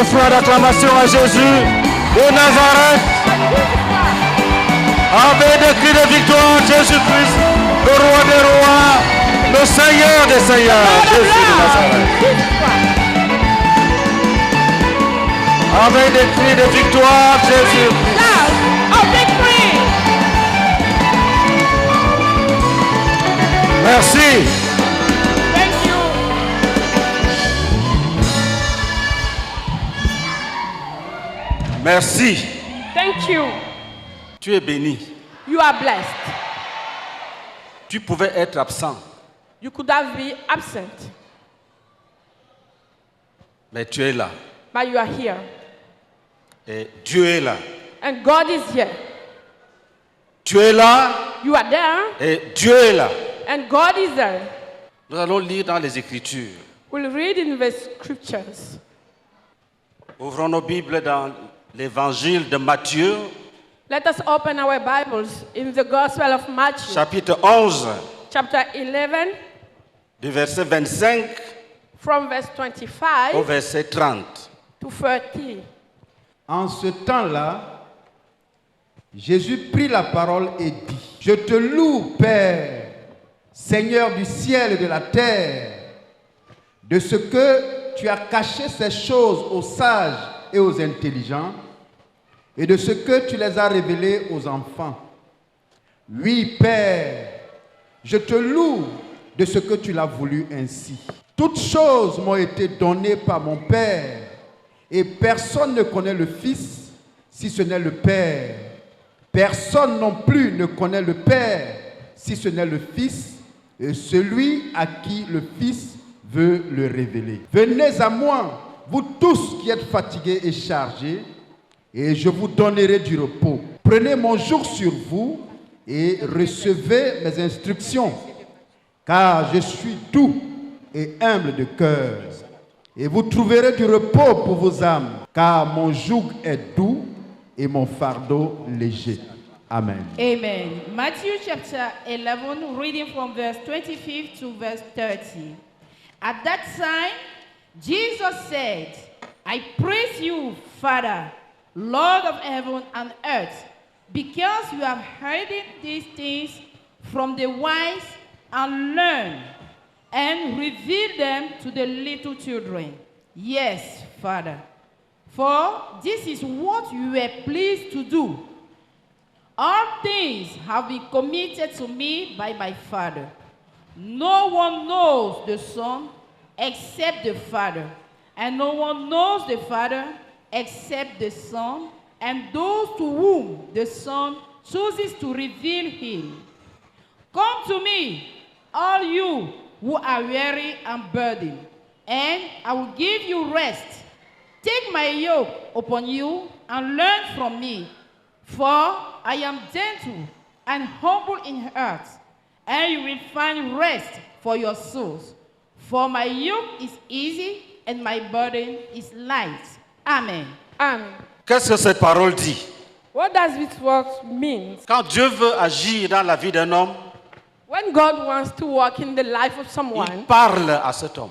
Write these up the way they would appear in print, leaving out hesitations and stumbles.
Offrons d'acclamation à Jésus de Nazareth. Avec des cris de victoire, Jésus-Christ, le roi des rois, le Seigneur des seigneurs, Jésus de Nazareth. Avec des cris de victoire, Jésus. Merci. Thank you. Merci. Thank you. Tu es béni. You are blessed. Tu pouvais être absent, You could have been absent, mais tu es là. but you are here. Et Dieu est là. And God is here. Tu es là You are there, et Dieu est là. and God is there. Nous allons lire dans les Écritures. We'll read in the scriptures. Ouvrons nos Bibles dans l'Évangile de Matthieu, Let us open our Bibles in the Gospel of Matthew, chapitre 11, chapter 11, du verset 25 from verse au 25 verset 30. to 30. En ce temps-là, Jésus prit la parole et dit, « Je te loue, Père, Seigneur du ciel et de la terre, de ce que tu as caché ces choses aux sages et aux intelligents, et de ce que tu les as révélées aux enfants. Oui, Père, je te loue de ce que tu l'as voulu ainsi. Toutes choses m'ont été données par mon Père, et personne ne connaît le Fils si ce n'est le Père. Personne non plus ne connaît le Père si ce n'est le Fils et celui à qui le Fils veut le révéler. Venez à moi, vous tous qui êtes fatigués et chargés, et je vous donnerai du repos. Prenez mon joug sur vous et recevez mes instructions, car je suis doux et humble de cœur. Et vous trouverez du repos pour vos âmes, car mon joug est doux et mon fardeau léger. Amen. Amen. Matthew chapter 11, reading from verse 25 to verse 30. At that time, Jesus said, I praise you, Father, Lord of heaven and earth, because you have heard these things from the wise and learned, and revealed them to the little children. Yes, Father, for this is what you were pleased to do. All things have been committed to me by my Father. No one knows the Son except the Father, and no one knows the Father except the Son, and those to whom the Son chooses to reveal him. Come to me, all you who are weary and burdened, and I will give you rest. Take my yoke upon you and learn from me, for I am gentle and humble in heart, and you will find rest for your souls. For my yoke is easy and my burden is light. Amen. Amen. Qu'est-ce que cette parole dit? What does this word mean? Quand Dieu veut agir dans la vie d'un homme, When God wants to work in the life of il someone, parle à cet homme.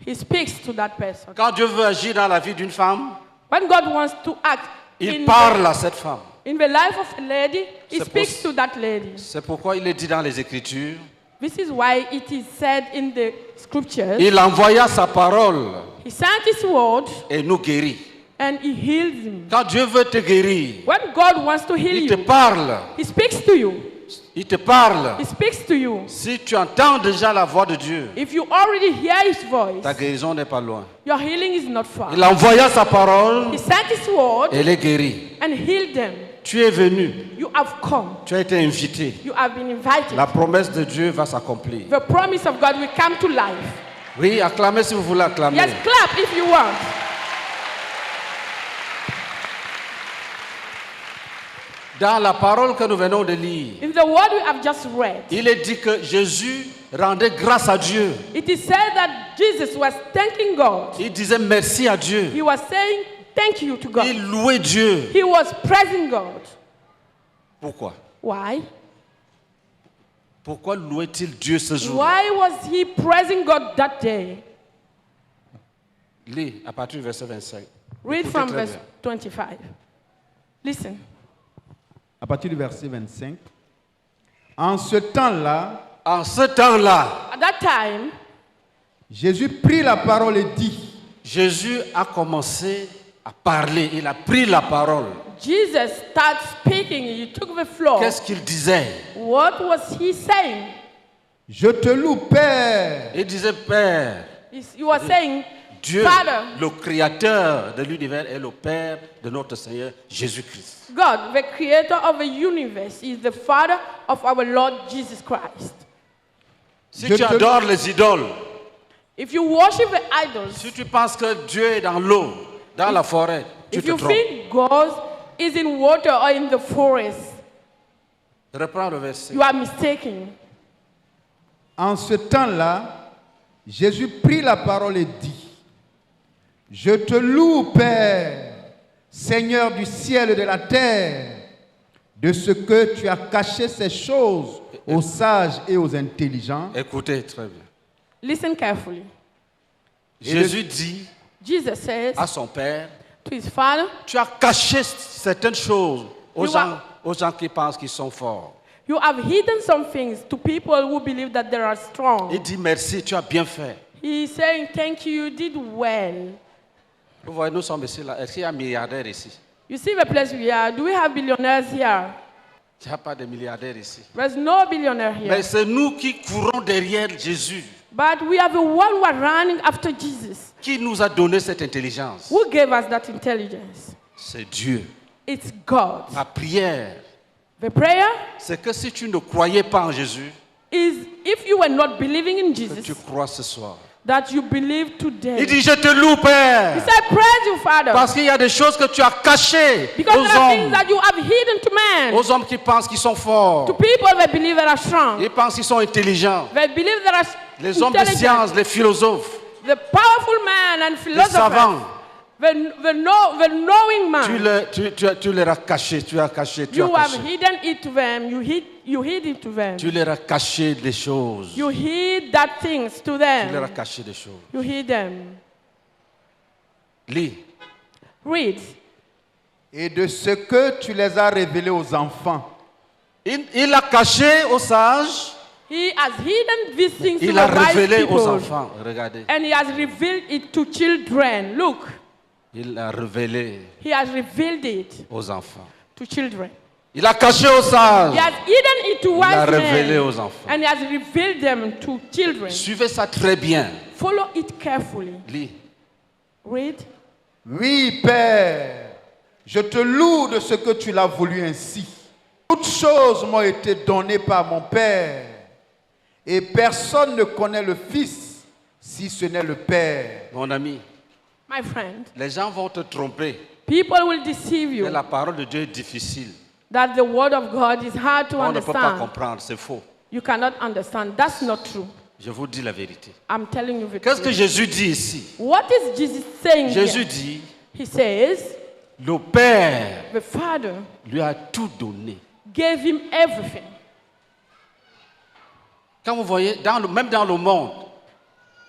He speaks to that person. Quand Dieu veut agir dans la vie d'une femme, When God wants to act il parle à cette femme. in the life of a lady, He C'est speaks to that lady. C'est pourquoi il est dit dans les Écritures, This is why it is said in the scriptures, il envoya sa parole He sent His word et nous guérit. and He heals him. Quand Dieu veut te guérir, When God wants to heal il te you, parle. He speaks to you. Il te parle. He speaks to you. Si tu entends déjà la voix de Dieu, If you already hear His voice, ta guérison n'est pas loin. your healing is not far. Il envoya sa parole He sent His word et les guérit. and healed them. Tu es venu, You have come. tu as été invité. You have been invited. La promesse de Dieu va s'accomplir. The promise of God will come to life. Oui, acclamez si vous voulez acclamer. Yes, clap if you want. Dans la parole que nous venons de lire, In the word we have just read, il est dit que Jésus rendait grâce à Dieu. it is said that Jesus was thanking God. Il disait merci à Dieu. He was saying thank you to God. Il louait Dieu. He was praising God. Pourquoi? Why? Pourquoi louait-il Dieu ce jour? Why was he praising God that day? Lis à partir du verset 25. Read Écoutez from très verse bien. 25. Listen. À partir du verset 25. En ce temps-là, En ce temps-là, At that time, Jésus prit la parole et dit, Jésus a commencé à parler. Il a pris la parole. Jesus started speaking. He took the floor. Qu'est-ce qu'il disait? What was he saying? je te loue, Père, Il disait, Père, He was saying, Dieu, Father, le créateur de l'univers et le Père de notre Seigneur Jésus-Christ. God, the creator of the universe, is the Father of our Lord Jesus Christ. Si Je tu te- adores les idoles, If you worship the idols, si tu penses que Dieu est dans l'eau, dans la forêt, tu if te you trompes. think God is in water or in the forest, Reprends le verset. you are mistaken. en ce temps-là, Jésus prit la parole et dit, je te loue, Père, Seigneur du ciel et de la terre, de ce que tu as caché ces choses aux sages et aux intelligents, Écoutez très bien. Listen carefully. Jésus dit Jesus says à son Père, to his Father, tu as caché certaines choses aux You gens, aux gens qui pensent qu'ils sont forts. you have hidden some things to people who believe that they are strong. Il dit merci, tu as bien fait. He's saying, thank you, you did well. Vous voyez, nous sommes ici là. Est-ce qu'il y a un milliardaire ici? You see the place we are. Do we have billionaires here? Il n'y a pas de milliardaire ici. There's no billionaire here. Mais c'est nous qui courons derrière Jésus, But we are the one who are running after Jesus. qui nous a donné cette intelligence. Who gave us that intelligence? C'est Dieu. It's God. La prière, The prayer c'est que si tu ne croyais pas en Jésus, is if you were not believing in que tu Jesus, crois ce soir. that you believe today. Il dit, je te loue, Père, He said, praise you, Father. parce qu'il y a des choses que tu as cachées Because aux there are things hommes, that you have hidden to man. aux hommes qui pensent qu'ils sont forts. To people that believe that are strong. Ils pensent qu'ils sont intelligents. They believe that are Les hommes de intelligent. science, les philosophes, The powerful man and les philosopher. savants, The knowing man. tu leur as caché, tu as caché, tu as You have caché. hidden it to them. You hid it to them. Tu leur as caché des choses. You hid that things to Tu leur as them. caché des choses. You hid them. Lis. Read. et de ce que tu les as révélés aux enfants. Il a caché aux sages, He has hidden these things to il a the wise révélé aux people. enfants. Regardez. And he has revealed it to children. Look, Il a révélé he has revealed it aux enfants. to children. Il a caché aux sages. He has hidden it to Il a wise révélé men. aux enfants. And he has revealed them to children. Suivez ça très bien. Follow it carefully. Lis. Read. Oui, Père, je te loue de ce que tu l'as voulu ainsi. Toutes choses m'ont été données par mon Père, et personne ne connaît le Fils si ce n'est le Père. Mon ami, My friend, les gens vont te tromper. people will deceive Mais you la parole de Dieu est difficile. that the word of God is hard to On ne peut pas understand. comprendre, c'est faux. You cannot understand. That's not true. Je vous dis la vérité. I'm telling you the Qu'est-ce que truth. Jésus dit ici? What is Jesus saying Jésus here? dit, He says, le Père the Father lui a tout donné. gave him everything. Quand vous voyez, même dans le monde,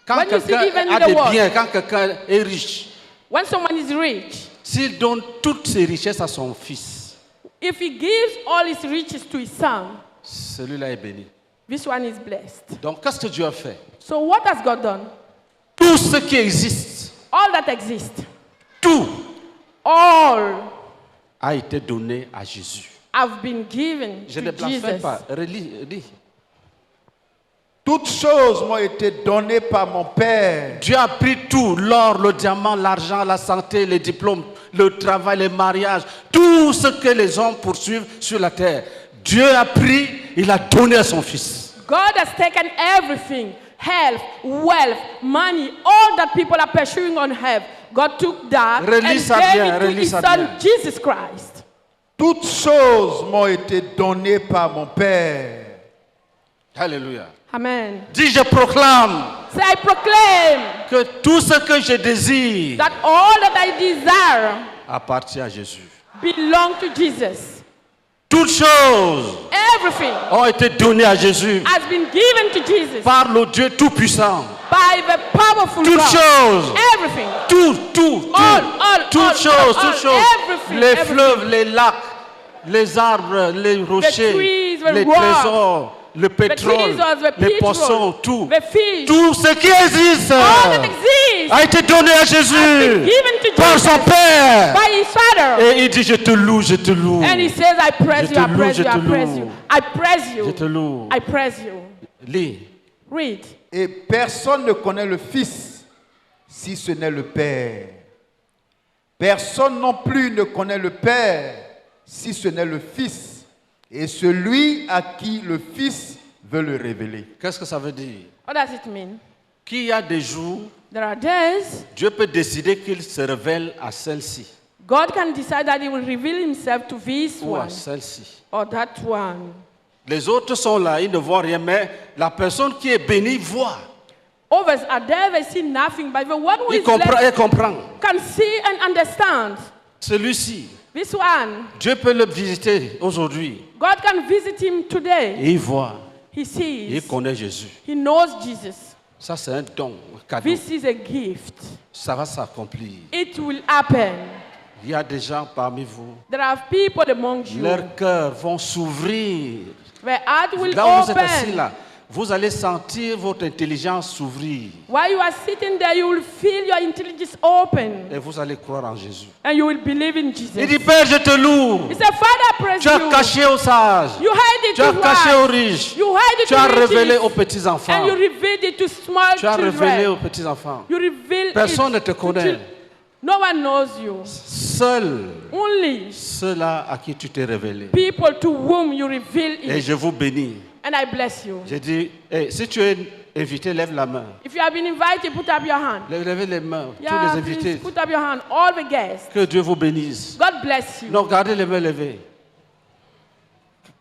quand When you see quelqu'un even a in the des world. biens, quand quelqu'un est riche, When someone is rich, s'il donne toutes ses richesses à son fils, if he gives all his riches to his son, celui-là est béni. this one is blessed. Donc, qu'est-ce que Dieu a fait? So what has God done? Tout ce qui existe, All that exists, tout all a été donné à Jésus. have been given Je ne to blasphème Jesus. pas. Relis. Toutes choses m'ont été données par mon Père. Dieu a pris tout, l'or, le diamant, l'argent, la santé, les diplômes, le travail, les mariages, tout ce que les hommes poursuivent sur la terre. Dieu a pris, il a donné à son fils. God has taken everything, health, wealth, money, all that people are pursuing on earth. God took that Relis and ça gave bien, it to relis his ça son, bien. Jesus Christ. Toutes choses m'ont été données par mon Père. Alléluia. Amen. Dis, je proclame So I proclaim que tout ce que je désire that all that I desire appartient à Jésus. belong to Jesus. Toutes choses Everything ont été données à Jésus has been given to Jesus par le Dieu Tout-Puissant. by the powerful Toutes God. choses, Everything, tout. all toutes choses, everything, les everything. fleuves, les lacs, les arbres, les rochers, trees, the les rocks, trésors, le pétrole, treasures, the les petrol, poissons, tout. the fish, Tout ce qui existe all that exists a été donné à has been Jésus given to par Jesus son Père. by his Father. Et il dit, je te loue, je te loue. And he says, I praise Je you, I te loue, praise je you, I te praise loue. you. I praise Je you. te loue. I praise you. Lis. Read. Et personne ne connaît le Fils si ce n'est le Père. Personne non plus ne connaît le Père si ce n'est le Fils et celui à qui le Fils veut le révéler. Qu'est-ce que ça veut dire? What does it mean? Qu'il y a des jours, There are days Dieu peut décider qu'il se révèle à celle-ci God can decide that he will reveal himself to this ou à one celle-ci. or that one. Les autres sont là, ils ne voient rien, mais la personne qui est bénie voit. Others are there, they see nothing, but the one who Il is comprend, blessed elle comprend. can see and understand. Celui-ci, This one, Dieu peut le visiter aujourd'hui. God can visit him today. Et il voit, He il sees, connaît Jésus. he knows Jesus. Ça, c'est un don, un cadeau. This is a gift. Ça va s'accomplir. It will happen. Il y a des gens parmi vous, There are people among you. leurs cœurs vont s'ouvrir. Their heart will Là où vous êtes assis open. là, vous allez sentir votre intelligence s'ouvrir. While you are sitting there, you will feel your intelligence open. Et vous allez croire en Jésus. And you will believe in Jesus. Il dit, Père, je te loue. He said, Father, praise Tu as you. caché aux sages. You hide it Tu as to caché aux wise. riches. You hide it Tu to as révélé riches. aux petits-enfants. And you revealed it to small Tu as révélé aux children. petits-enfants. You reveal Personne ne it te to connaît. children. No one knows you. Seuls Only ceux-là à qui tu t'es révélé. people to whom you reveal Et it. je vous bénis. And I bless you. J'ai dit, hey, si tu es invité, lève la main. If you have been invited, put up your hand. Levez les mains, tous Yeah, les please invités. put up your hand. All the guests. Que Dieu vous bénisse. God bless you. Non, gardez les mains levées.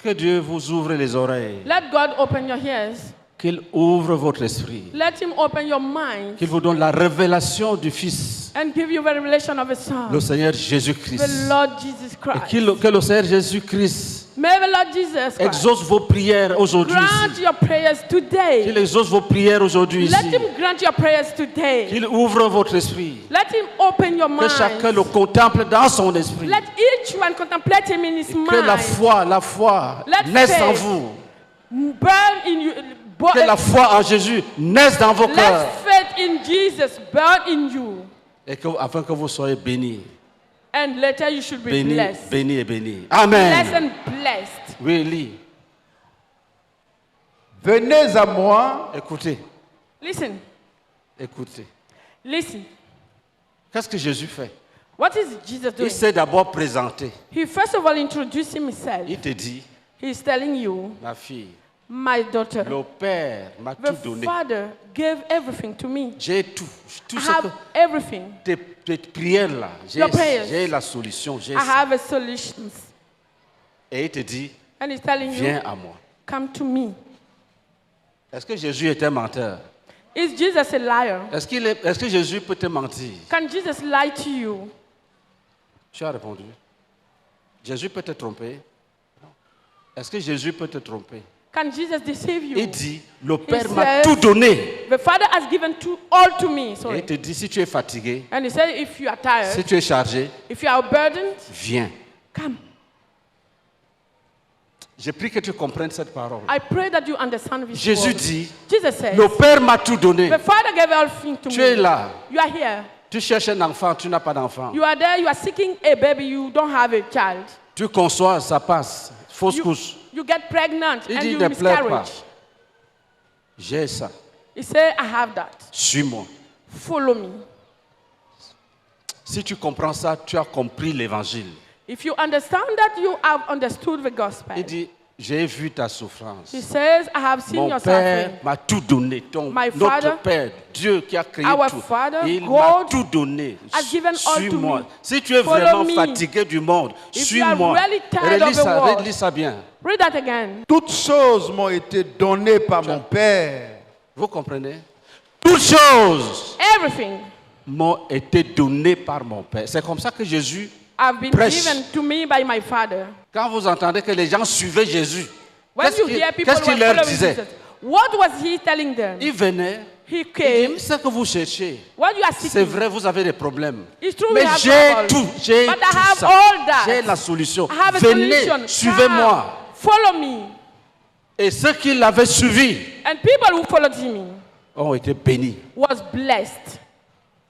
Que Dieu vous ouvre les oreilles. Let God open your ears. Qu'il ouvre votre esprit. Let him open your mind Qu'il vous donne la révélation du Fils, and give you the revelation of his le son, Seigneur the Jésus-Christ. Lord Jesus Et Christ. que le Seigneur Jésus-Christ May the Lord Jesus Christ exauce vos prières aujourd'hui grant ici. your prayers Qu'il today. exauce vos prières aujourd'hui Let ici. him grant your prayers today. Qu'il ouvre votre esprit. Let him open your Que chacun mind. le contemple dans son esprit. Let each one contemplate him in his Que la mind. foi Let naisse en faith vous. Burn in you. Que la foi en Jésus naisse dans vos Let cœurs. faith in Jesus burn in you. Et que, afin que vous soyez bénis. And later you should be Bénis, blessed. bénis et bénis. Blessed Amen. and blessed. Oui, lis. Venez à moi, Écoutez, Listen. écoutez. Listen. Qu'est-ce que Jésus fait? What is Jesus doing? Il s'est d'abord présenté. He first of all introduced himself. Il te dit, He's telling you, ma fille, my daughter, le Père m'a the tout donné. Father gave everything to me. J'ai tout. Tout I ce que have everything. tes prières là, Your prayers. j'ai la solution. J'ai I ça. have a solution. Et il te dit, And he's telling you, viens à moi. come to me. Est-ce que Jésus est un menteur? Is Jesus a liar? Est-ce que Jésus peut te mentir? Can Jesus lie to you? Tu as répondu. Jésus peut te tromper? Non. Est-ce que Jésus peut te tromper? Can Jesus deceive you? Il dit, le Père m'a says- tout donné. The Father has given all to me. Et Sorry. il te dit, si tu es fatigué, And he said, if you are tired, si tu es chargé, if you are burdened, viens. come. Je prie que tu comprennes cette parole. I pray that you understand this Jésus word. dit, Jesus says, le Père m'a tout donné. the Father gave everything to Tu es me. là. You are here. Tu cherches un enfant, tu n'as pas d'enfant. You are there, you are seeking a baby, you don't have a child. Tu conçois, ça passe. Fausse couche. You get pregnant Il and dit, you ne pleure pas. miscarriage. J'ai ça. He said, I have that. Suis-moi. Follow me. Si tu comprends ça, tu as compris l'évangile. If you understand that, you have understood the gospel. Il dit, j'ai vu ta souffrance. He says, I have seen Mon your Père suffering. m'a tout donné. My Father, Notre Père, Dieu qui a créé our tout, Father, il m'a God, tout donné. has given all to Suis-moi. me. Si tu es Follow vraiment me. fatigué du monde, If you are suis-moi. really tired of the world, Relis ça bien. Read that again. toutes choses m'ont été données par mon Père. Vous comprenez? Toutes choses Everything m'ont été données par mon Père. C'est comme ça que Jésus, have been Prêche. given to me by my Father. quand vous entendez que les gens suivaient Jésus, When you hear people qu'est-ce who qu'il are leur following disait? Jesus, what was he telling them? Il venait, He came. Ce que vous cherchez, What you are c'est seeking. vrai, vous avez des problèmes. It's true Mais we have j'ai trouble. tout, j'ai But I tout have ça. all that. J'ai la solution. I have a Venez, solution. suivez-moi. Come, follow me. Et ceux qui l'avaient suivi And people who followed him ont été bénis. was blessed.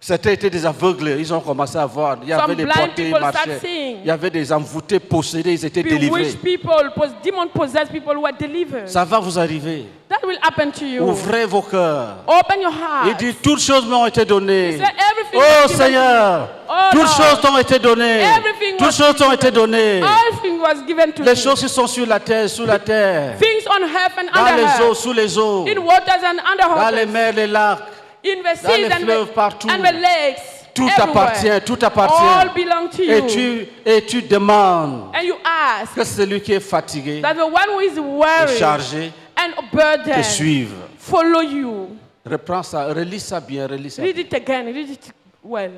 Certains étaient des aveugles, ils ont commencé à voir. Il y avait Some des blind portés, ils people start marchaient. seeing. Il y avait des envoûtés, possédés, ils étaient délivrés. Bewitched people, demon-possessed people were delivered. Ça va vous arriver. That will happen to you. Ouvrez vos cœurs. Open your Il heart. dit, toutes choses m'ont été données. He said, everything Oh was given Seigneur, Oh, toutes Lord. choses t'ont été données. Everything Toutes was choses t'ont été données. Everything was given to Les me. choses qui sont sur la terre, sous la terre. Things on earth and Dans under les eaux, earth. sous les eaux. In waters and under Dans les waters. mers, les lacs. In the dans seas les and fleuves, partout. the lakes. Tout everywhere. appartient, tout All appartient. belong to Et you. tu demandes And you ask que celui qui est fatigué that the one who is et worried chargé and burdened te suive. follow you. Reprends ça, relis ça bien, relis ça. Read it again. Read it well.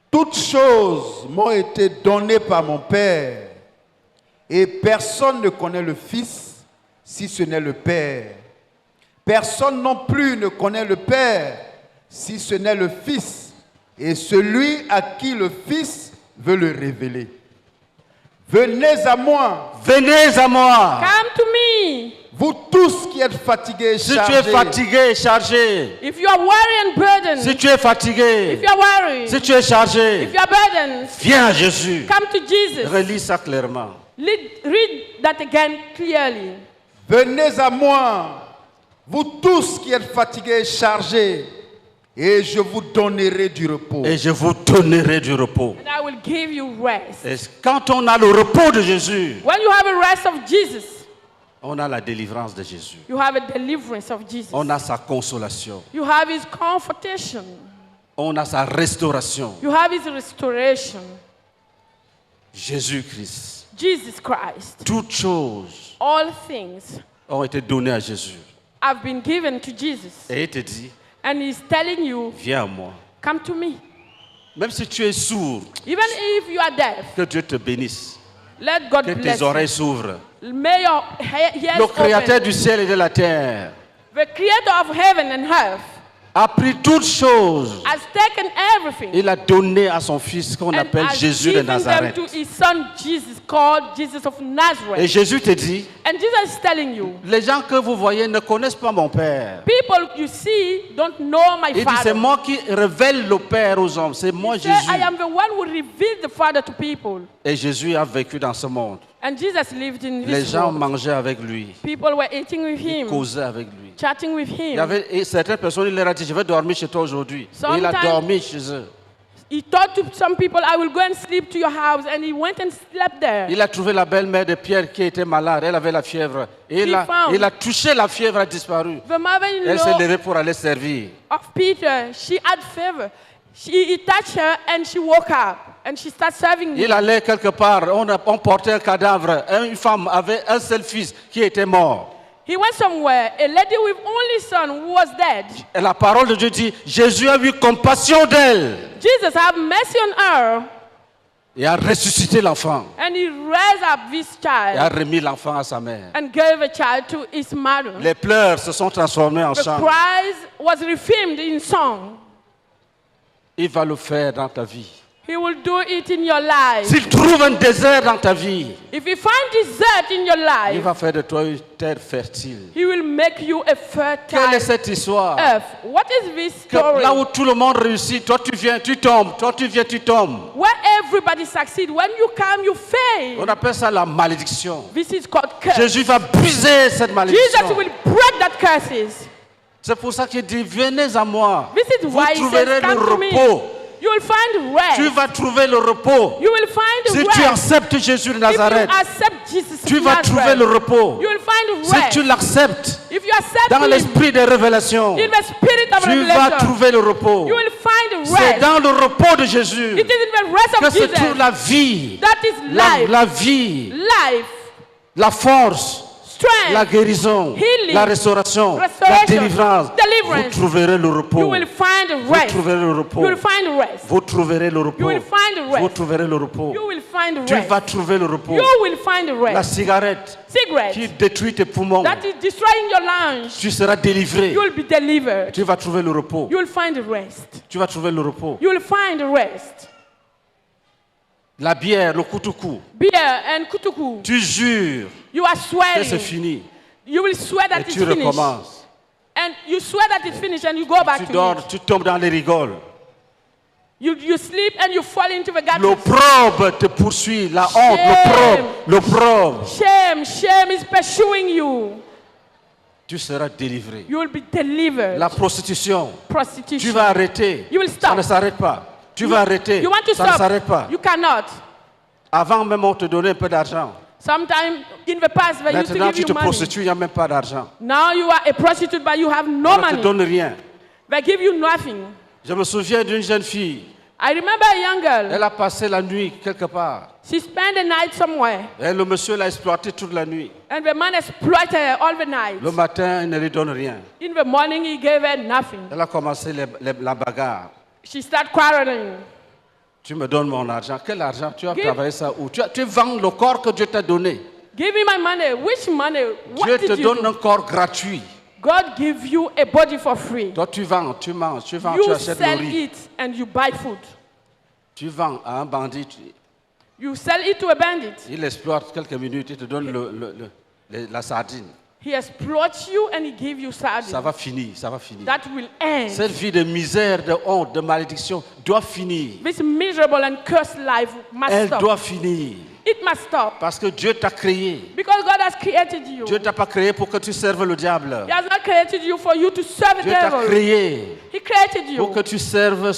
Toutes choses m'ont été données par mon Père, et personne ne connaît le Fils si ce n'est le Père. Personne non plus ne connaît le Père si ce n'est le Fils, et celui à qui le Fils veut le révéler. Venez à moi, Venez à moi. Come to me. vous tous qui êtes fatigués et Si chargés, tu es fatigué et chargé, If you are worried and burdened, si tu es fatigué, if you are worried, si tu es chargé, if you are burdened, viens à Jésus. come to Jesus. Relis ça clairement. Read that again clearly. venez à moi, vous tous qui êtes fatigués et chargés, et je vous donnerai du repos. Et je vous donnerai du repos. And I will give you rest. Et quand on a le repos de Jésus, When you have a rest of Jesus, on a la délivrance de Jésus. you have a deliverance of Jesus. On a sa consolation. You have his comfortation. On a sa restauration. You have his restoration. Jésus-Christ. Jesus Christ. Toutes choses All things ont été données à Jésus. have been given to Jesus. Et il te dit, And he's telling you, viens à moi. come to me. Même si tu es sourd, Even if you are deaf, que Dieu te bénisse. let God Que bless tes oreilles you. s'ouvrent. May your ears Le créateur open. du ciel et de la terre The creator of heaven and earth a pris toutes choses. has taken everything Il a donné à son fils qu'on and appelle has Jésus de given them Nazareth. to his son Jesus, called Jesus of Et Nazareth. Jésus te dit, And Jesus is telling you, les gens que vous voyez ne connaissent pas mon Père. people you see don't know my Il dit, Father. c'est moi qui révèle le Père aux hommes. C'est moi He said, Jésus. I am the one who revealed the Father to people. Et Jésus a vécu dans ce monde. And Jesus lived in Les this gens world. mangeaient avec lui, People were eating with him, causaient avec lui. chatting with Il y him. avait et certaines personnes, il leur a dit, je vais dormir chez toi aujourd'hui. Et il a Sometimes- dormi chez eux. He thought to some people, I will go and sleep to your house. And he went and slept there. Il a trouvé la belle-mère de Pierre qui était malade. Elle avait la fièvre. Et found- il a touché la fièvre, a disparu. The Elle s'est mother-in-law levée pour aller servir. of Peter, she had fever. He touched her and she woke up. And she started serving Il him. allait quelque part, on portait un cadavre. Une femme avait un seul fils qui était mort. He went somewhere. A lady with only son who was dead. Et la parole de Dieu dit, Jésus a eu compassion d'elle Jesus had mercy on her. et a ressuscité l'enfant. And he raised up this Et a child remis l'enfant à sa mère. and gave a child to his mother. Les pleurs se sont transformés en The chants. cries was refilmed in song. Il va le faire dans ta vie. He will do it in your life. S'il trouve un désert dans ta vie, If you find desert in your il life, va faire de toi une terre fertile. he will make you a Quelle est fertile cette histoire? earth. What is this Que story? là où tout le monde réussit, toi tu viens, tu tombes, toi tu viens, tu tombes. Where everybody succeeds. When you come, you fail. On appelle ça la malédiction. This is called curse. Jésus va briser cette Jesus malédiction. will break that curses. C'est pour ça qu'il dit, venez à moi. This is Vous why he trouverez says, le come to me. repos. You will find rest. Tu vas trouver le repos. You will find Si rest. tu acceptes Jésus de If Nazareth, you accept Jesus tu of vas Nazareth, trouver le repos. you will find Si rest. tu l'acceptes If you accept dans him l'esprit des révélations, in the spirit of tu vas revelation, trouver le repos. you will find C'est rest. dans le repos de Jésus It is in the rest que of se Jesus. trouve la vie, That is life. la vie, Life, la force, strength, la guérison, healing, la restauration, la restoration, délivrance. deliverance. Vous trouverez le You repos. will find Vous rest. trouverez le repos. You will find rest. Vous trouverez le You repos. will find Vous rest. trouverez le repos. You will find find Tu rest. vas trouver le repos. You will find La rest. cigarette qui Cigarette détruit tes poumons, that is destroying your lungs. tu seras délivré. You will be delivered. Tu vas trouver le repos. You will find rest. Tu vas trouver le repos. You will find rest. La bière, le kutuku, Beer and kutuku. tu jures You are que c'est sweating. fini You will swear et that it's tu finished. recommences. And you swear that it's finished and you go back Tu to dors, it. tu tombes dans les rigoles. You sleep and you fall into the gutter. L'opprobre te poursuit, la honte, l'opprobre. Shame is pursuing you. Tu seras délivré. You will be delivered. La prostitution, tu Prostitution. vas arrêter. You will Ça stop. ne s'arrête pas. Tu vas arrêter. You want to Ça ne stop. s'arrête pas. You cannot. Avant même, on te donnait un peu d'argent. Sometime in the past, they used to Maintenant, give tu you te money. prostitues, il n'y a même pas d'argent. Now you are a prostitute, but you have no On ne te money. donne rien. They give you nothing. Je me souviens d'une jeune fille. I remember a young girl. Elle a passé la nuit quelque part. She spent the night somewhere, Et le monsieur l'a exploité toute la nuit. and the man exploited her all the night. Le matin, il ne lui donne rien. In the morning, he gave her nothing. Elle a commencé la bagarre. She started quarreling. Tu me donnes mon argent. Quel argent? Tu as Give- travaillé ça où? Tu vends le corps que Dieu t'a donné. Give me my money. Which money? What Dieu te did you donne do? un corps gratuit. God give you a body for free. Toi, tu vends, tu manges, tu vends, tu You achètes le sell riz. it and you buy food. Tu vends à un bandit. You sell it to a bandit. Il exploite quelques minutes, il te donne la sardine. He exploits you and he gives you sardine. Ça va finir, ça va finir. That will end. Cette vie de misère, de honte, de malédiction doit finir. This miserable and cursed life must Elle stop. doit finir. It must stop. Parce que Dieu t'a créé. Because God has created you. Dieu t'a pas créé pour que tu serves le diable. He has not created you for you to serve the Dieu t'a devil. créé He created pour que you tu serves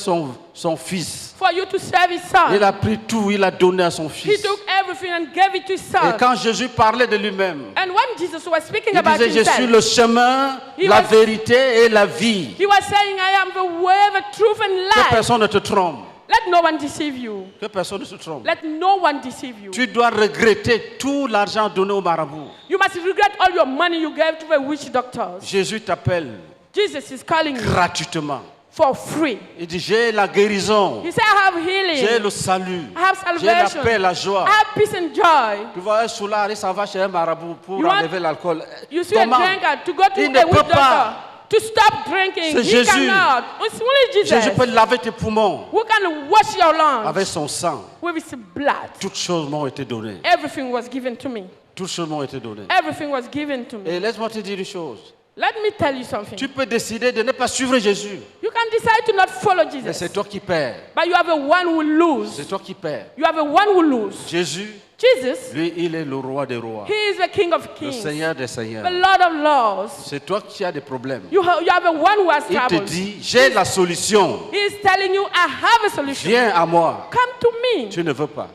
son fils. for you to serve his son. Il a pris tout, il a donné à son He fils. took everything and gave it to his Et son. quand Jésus parlait de lui-même, And when Jesus was speaking il about disait, je suis himself, le chemin, He la was- vérité et la vie. he was saying, I am the way, the truth, and Que life. personne ne te trompe. Let no one deceive you. Que personne ne se trompe. Let no one deceive you. Tu dois regretter tout l'argent donné au marabout. You must regret all your money you gave to the witch doctors. Jésus t'appelle Jesus is calling you gratuitement. for free. Il dit, j'ai la guérison, He said, I have j'ai healing. le salut, I have j'ai la salvation. paix, la joie. I have peace and joy. Tu vois, un soulard, il s'en va chez un marabout pour You want- enlever l'alcool. You see Comment? a drinker to go to Il ne a peut witch pas. doctor to stop drinking. C'est He Jésus. cannot. It's only Jesus Jésus peut laver tes poumons who can wash your lungs avec son sang. with his blood. Toutes choses m'ont été données. Everything was given to me. Toutes choses m'ont été données. Everything was given to me. Et laisse-moi te dire une chose. Let me tell you something. Tu peux décider de ne pas suivre Jésus. You can decide to not follow Mais c'est Jesus, toi qui perds. but you are the one who lose. C'est toi qui perds. You are the one who lose. Jésus, Jesus, lui, il est le roi des rois. he is the King of Le Kings, Seigneur des the seigneurs. Lord of Lords. C'est toi qui as des problèmes. You are the one who has Il te troubles. dit, j'ai la solution. He is telling you, I have a solution. Viens à moi. Come to me. Tu ne veux pas.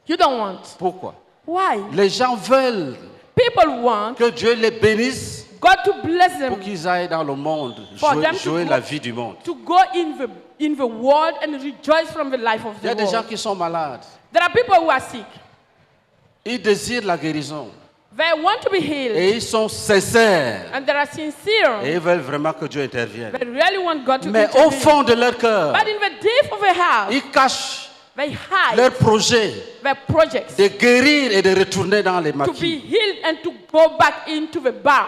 You don't want. Pourquoi? Why? Les gens veulent People want que Dieu les bénisse God to bless pour them, qu'ils aillent dans le monde, For them to jouer go- la vie du monde. to go in the world and rejoice from the life of Il y a the des gens world. qui sont malades. There are people who are sick. Ils désirent la guérison. They want to be healed, Et ils sont sincères. and they are sincere. Et ils veulent vraiment que Dieu intervienne. They really want God to Mais intervene. au fond de leur cœur, But in the deep of the heart, ils cachent they hide leur projet their projects de guérir et de retourner dans les to be maquis. healed and to go back into the bars.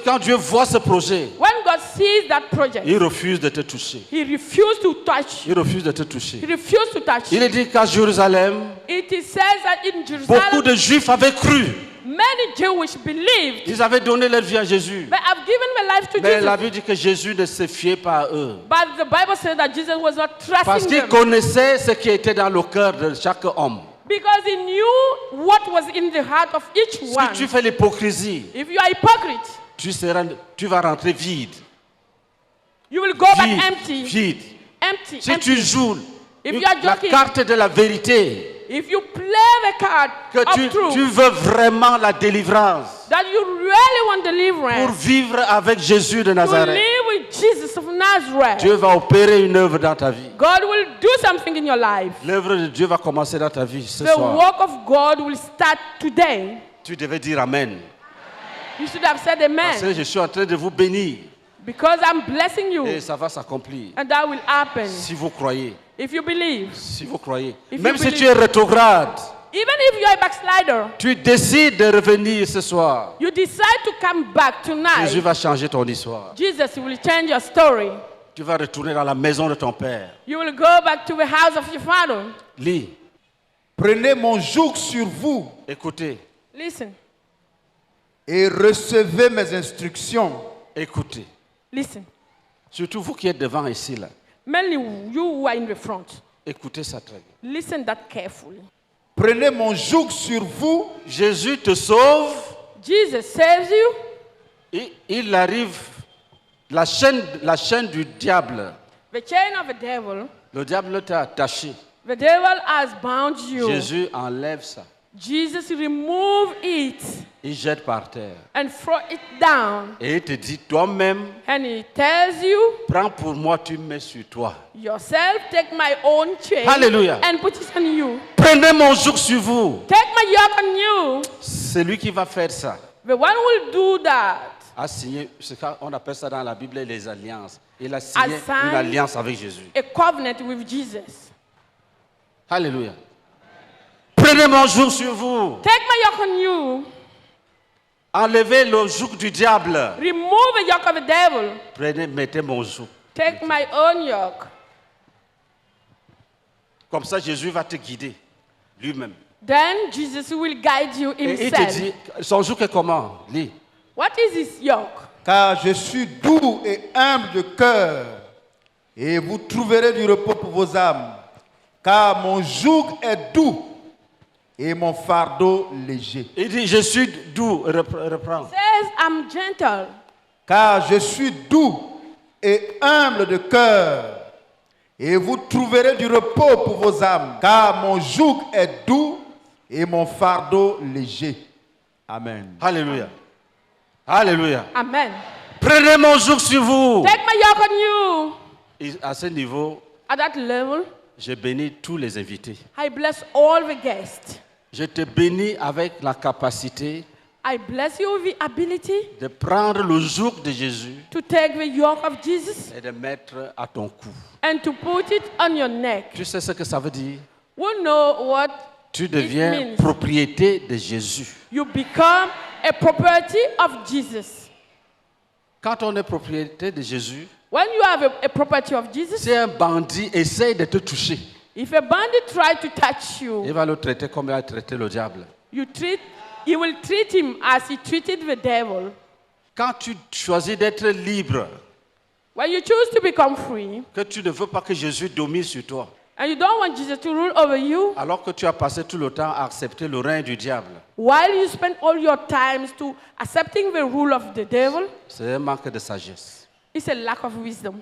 Quand Dieu voit ce projet, When God sees that project, il refuse de te toucher. He refuses to touch. Il refuse de te toucher. He refuses to touch. Il est dit qu'à Jérusalem, It is says that in beaucoup Jerusalem, de Juifs avaient cru. many Jewish believed. Ils avaient donné leur vie à Jésus. They have given their life to Mais la Jesus. Bible dit que Jésus ne se fiait pas à eux. But the Bible says that Jesus was not Parce trusting qu'il them. connaissait ce qui était dans le cœur de chaque homme. Because he knew what was in the heart of each Si one. tu fais l'hypocrisie, If you are hypocrite, tu vas rentrer vide. you will go back Vide. empty. Vide. Empty. Si empty. tu joues If you are la joking, carte de la vérité, if you play the card que of tu truth, veux vraiment la délivrance that you really want pour deliverance, vivre avec Jésus de to Nazareth, live with Jesus of Nazareth, Dieu va opérer une œuvre dans ta vie. God will do something in your life. L'œuvre de Dieu va commencer dans ta vie ce The soir. work of God will start today. Tu devais dire Amen. You should have said Parce que amen. je suis en train de vous bénir Because I'm blessing you. et ça va s'accomplir. And that will happen. Si vous croyez, If you believe. si vous croyez. If Même you si believe. tu es rétrograde, Even if you're a backslider, tu décides de revenir ce soir, you decide to come back tonight, Jésus va changer ton histoire. Jesus will change your story. Tu vas retourner dans la maison de ton père. You will go back to the house of your father. Lis, Prenez mon joug sur vous écoutez, Listen, et recevez mes instructions. écoutez. listen. Surtout vous qui êtes devant ici, là. Mainly you who are in the front. Écoutez ça très bien. Listen that carefully. Prenez mon joug sur vous Jésus te sauve. Jesus saves you. Et il arrive, la chaîne du diable. The chain of the devil. Le diable t'a attaché. The devil has bound you. Jésus enlève ça. Jesus remove it Il jette par terre. and throw it down. Et il te dit toi-même, And he tells you, prends pour moi, tu mets sur toi. yourself, take my own chain Hallelujah. and put it on you. Prenez mon joug sur vous. Take my yoke on you. C'est lui qui va faire ça. The one will do that. A signé, on appelle ça dans la Bible les alliances. Il a signé A sign. une alliance avec Jésus. A covenant with Jesus. Alléluia. Prenez mon joug sur vous. Take my yoke on you. Enlevez le joug du diable. Remove the yoke of the devil. Prenez, mettez mon joug. Take my own yoke. Comme ça, Jésus va te guider lui-même. Then Jesus will guide you Et il te himself. dit, son joug est comment? Lis. What is his yoke? car je suis doux et humble de cœur, et vous trouverez du repos pour vos âmes, car mon joug est doux et mon fardeau léger. Il dit, je suis doux. Reprends. Says, I'm gentle. Car je suis doux et humble de cœur, et vous trouverez du repos pour vos âmes, car mon joug est doux et mon fardeau léger. Amen. Alléluia. Alléluia. Amen. Prenez mon joug sur vous. Take my yoke on you. Et à ce niveau, At that level, je bénis tous les invités. I bless all the guests. Je te bénis avec la capacité I bless you with the ability de prendre le joug de Jésus to take the yoke of Jesus et de mettre à ton cou. and to put it on your neck. Tu sais ce que ça veut dire? We know what Tu it deviens means. propriété de Jésus. You become a property of Jesus. Quand on est propriété de Jésus, When you have a property of Jesus, si un bandit essaye de te toucher, if a bandit tries to touch il you, va le traiter comme il a traité le diable. you will treat him as he treated the devil. Quand tu choisis d'être libre, When you choose to become free, que tu ne veux pas que Jésus domine sur toi, and you don't want Jesus to rule over you, alors que tu as passé tout le temps à accepter le règne du diable, while you spend all your times to accepting the rule of the devil, c'est un manque de sagesse. it's a lack of wisdom.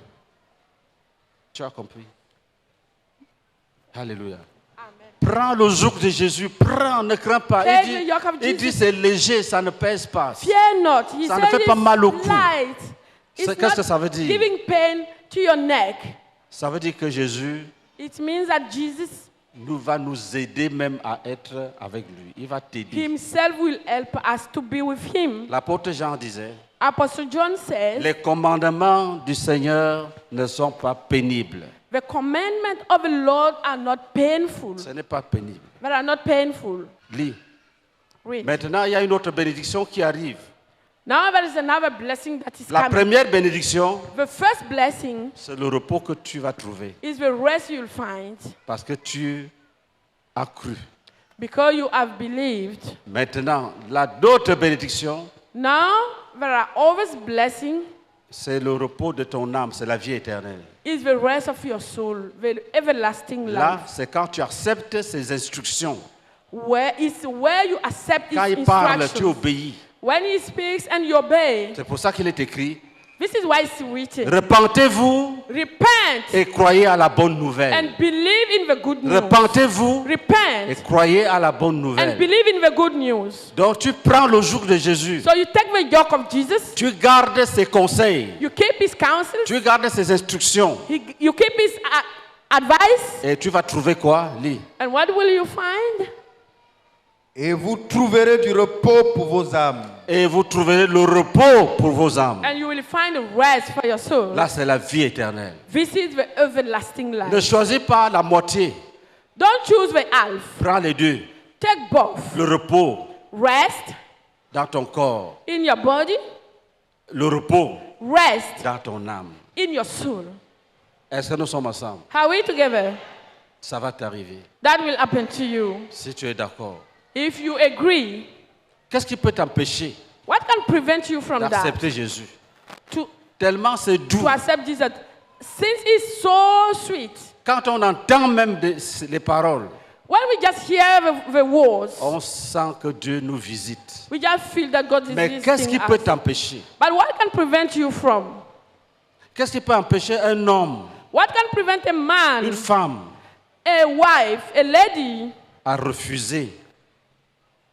Tu as compris? Alléluia. Prends le joug de Jésus, prends, ne crains pas. Take the yoke of Il dit Jesus. c'est léger, ça ne pèse pas. Fear not. He Ça ne said fait pas mal au it's cou. light. It's Qu'est-ce que not ça veut dire? giving pain to your neck. Ça veut dire que Jésus It means that Jesus va nous aider même à être avec lui. Il va t'aider. himself will help us to be with him. L'apôtre Jean disait, Apostle John says, les commandements du Seigneur ne sont pas pénibles. the commandments of the Lord are not painful. Ce n'est pas pénible. They are not painful. Lis. Read. Maintenant, il y a une autre bénédiction qui arrive. Now there is another blessing that is La coming. première bénédiction, The first blessing c'est le repos que tu vas trouver is the rest you'll find parce que tu as cru. because you have believed. Maintenant, d'autres bénédictions, Now there are always blessing c'est le repos de ton âme, c'est la vie éternelle. is the rest of your soul, the everlasting Là, life. c'est quand tu acceptes ses instructions. Where you accept Quand his il parle, tu instructions. obéis. When he speaks and you obey. C'est pour ça qu'il est écrit, This is why it's written. repentez-vous Repent et croyez à la bonne nouvelle. and believe in the good news. Repentez-vous et Repent croyez à la bonne and nouvelle. believe in the good news. Donc tu prends le joug de Jésus, So you take the yoke of Jesus, tu gardes ses conseils, you keep his counsel, tu gardes ses instructions you keep his advice, et tu vas trouver quoi? Lis. and what will you find? Et vous trouverez du repos pour vos âmes. Et vous trouverez le repos pour vos âmes. And you will find rest for your soul. Là, c'est la vie éternelle. This is the everlasting Ne life. choisis pas la moitié, Don't choose the half. prends les deux. Take both. Le repos Rest dans ton corps. in your body, Le repos rest dans ton âme. in your soul. Est-ce que nous sommes ensemble? Are we together? Ça va t'arriver. That will happen to you. Si tu es d'accord. If you agree, Qu'est-ce qui peut t'empêcher what can prevent you from that? d'accepter Jésus? To Tellement c'est doux. accept Jesus. Since it's so sweet, Quand on entend même les paroles, when we just hear the words, on sent que Dieu nous visite. we just feel that God is Mais qu'est-ce qui visiting peut us. t'empêcher? But what can prevent you from? Qu'est-ce qui peut empêcher un homme, What can prevent a une man, femme, a wife, a lady à refuser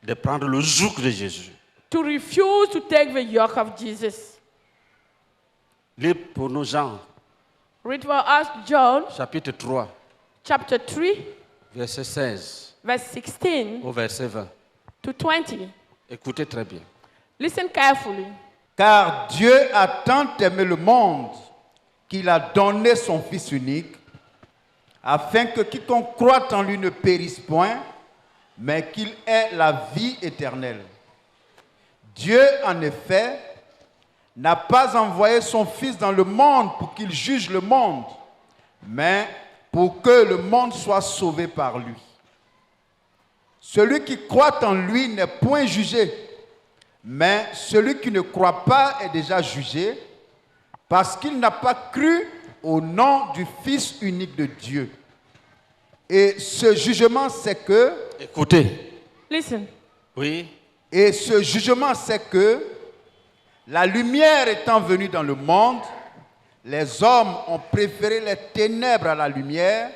de prendre le joug de Jésus? to refuse to take the yoke of Jesus? Lis pour nous Jean, Read for us John chapitre 3, chapter 3, verset 16 verse 16 au verset 20. to 20. Écoutez très bien. Listen carefully. Car Dieu a tant aimé le monde qu'il a donné son Fils unique, afin que quiconque croit en lui ne périsse point, mais qu'il ait la vie éternelle. Dieu, en effet, n'a pas envoyé son Fils dans le monde pour qu'il juge le monde, mais pour que le monde soit sauvé par lui. Celui qui croit en lui n'est point jugé, mais celui qui ne croit pas est déjà jugé, parce qu'il n'a pas cru au nom du Fils unique de Dieu. Et ce jugement, c'est que, Écoutez. Listen. Oui. et ce jugement, c'est que la lumière étant venue dans le monde, les hommes ont préféré les ténèbres à la lumière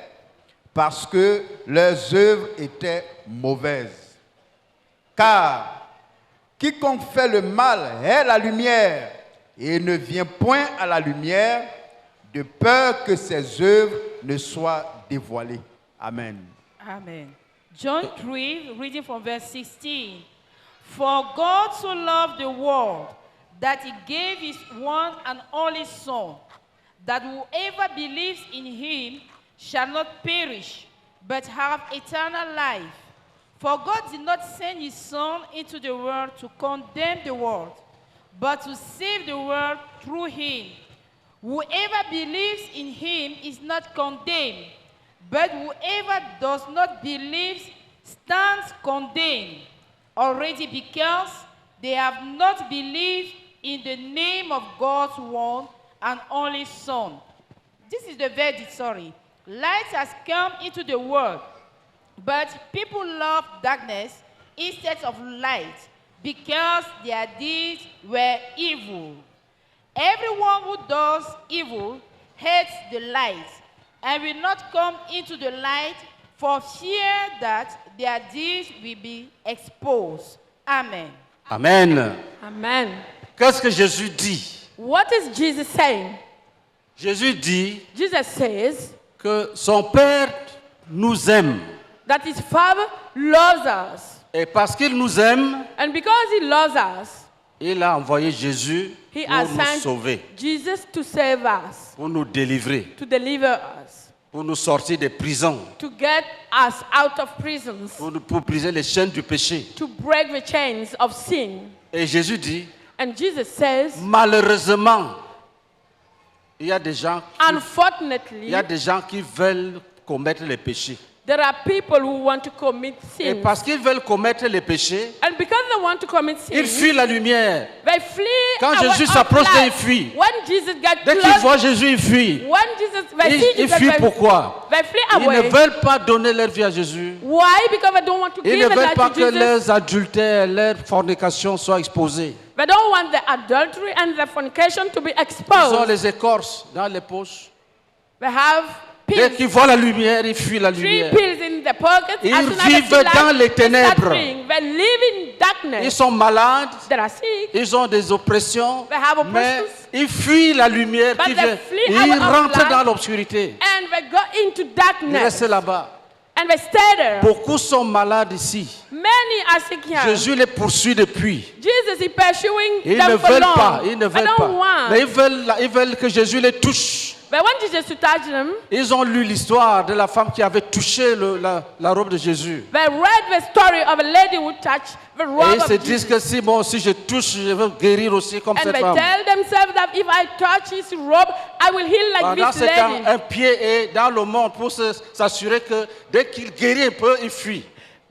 parce que leurs œuvres étaient mauvaises. Car quiconque fait le mal est la lumière et ne vient point à la lumière de peur que ses œuvres ne soient dévoilées. Amen. Amen. John 3, reading from verse 16. For God so loved the world that he gave his one and only Son, that whoever believes in him shall not perish, but have eternal life. For God did not send his Son into the world to condemn the world, but to save the world through him. Whoever believes in him is not condemned, but whoever does not believe stands condemned, already because they have not believed in the name of God's one and only Son. This is the verdict, sorry. Light has come into the world, but people love darkness instead of light because their deeds were evil. Everyone who does evil hates the light and will not come into the light for fear that their deeds will be exposed. Amen. Amen. Amen. Qu'est-ce que Jésus dit? What is Jesus saying? Jésus dit Jesus says que son Père nous aime. that his Father loves us. Et parce qu'il nous aime, And because he loves us, il a envoyé Jésus he pour has nous sent sauver, Jesus to save us, pour nous délivrer, to deliver us, pour nous sortir des prisons, to get us out of prisons, pour briser les chaînes du péché. to break the chains of sin. Et Jésus dit, And Jesus says, malheureusement, il y a des gens unfortunately, qui veulent commettre les péchés. there are people who want to commit Et sin. parce qu'ils veulent commettre les péchés, And because they want to commit sin, ils fuient la lumière. they flee Quand away Jésus of s'approche d'eux, light. ils fuient. When Jesus gets Dès qu'ils close, voient Jésus, ils fuient. when Jesus, they see Ils Jesus, fuient they- pourquoi? they flee Ils ne away. veulent pas donner leur vie à Jésus. Why? Because they don't want to Ils give ne it veulent life pas to que Jesus. leurs adultères, leurs fornications soient exposées. They don't want the adultery and the fornication to be Ils ont exposed. les écorces dans les poches. They have Dès pills, qu'ils voient la lumière, ils fuient la 3 lumière. pills in the pocket. Ils As soon as they vivent see light, dans les they start ténèbres. fleeing. They live in Ils darkness. sont malades, They are sick. ils ont des oppressions, They have mais oppressions. ils fuient la lumière But qui they vient. flee Ils out of rentrent light. dans l'obscurité. And they go into Ils darkness. restent là-bas. And they stay there. Beaucoup sont malades ici. Many are sick here. Jésus les poursuit depuis. Jesus is pursuing Ils them ne for veulent long. pas, ils ne I veulent don't pas. want. Mais ils veulent que Jésus les touche. But when Jesus touched them, ils ont lu l'histoire de la femme qui avait touché la robe de Jésus. they read the story of a lady who touched the Et robe ils se of disent Jesus. que si moi aussi je touche, je veux guérir aussi comme And cette they femme. tell themselves that if I touch his robe, I will heal like Pendant this ce temps, lady. un pied est dans le monde pour s'assurer que dès qu'il guérit un peu, il fuit.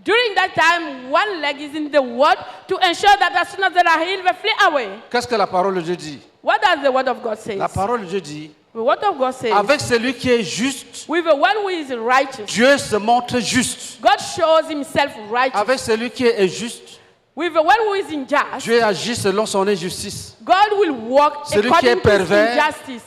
During that time, one leg is in the word to ensure that as soon as they are healed, they flee away. Qu'est-ce que la parole de Dieu dit? What does the word of God say? La parole de Dieu dit, The word of God says, avec celui qui est juste, with the one who is righteous, Dieu se montre juste. God shows himself righteous. Avec celui qui est juste, With the one who is unjust, Dieu agit selon son injustice. God will walk Celui qui according est to his pervers, injustice.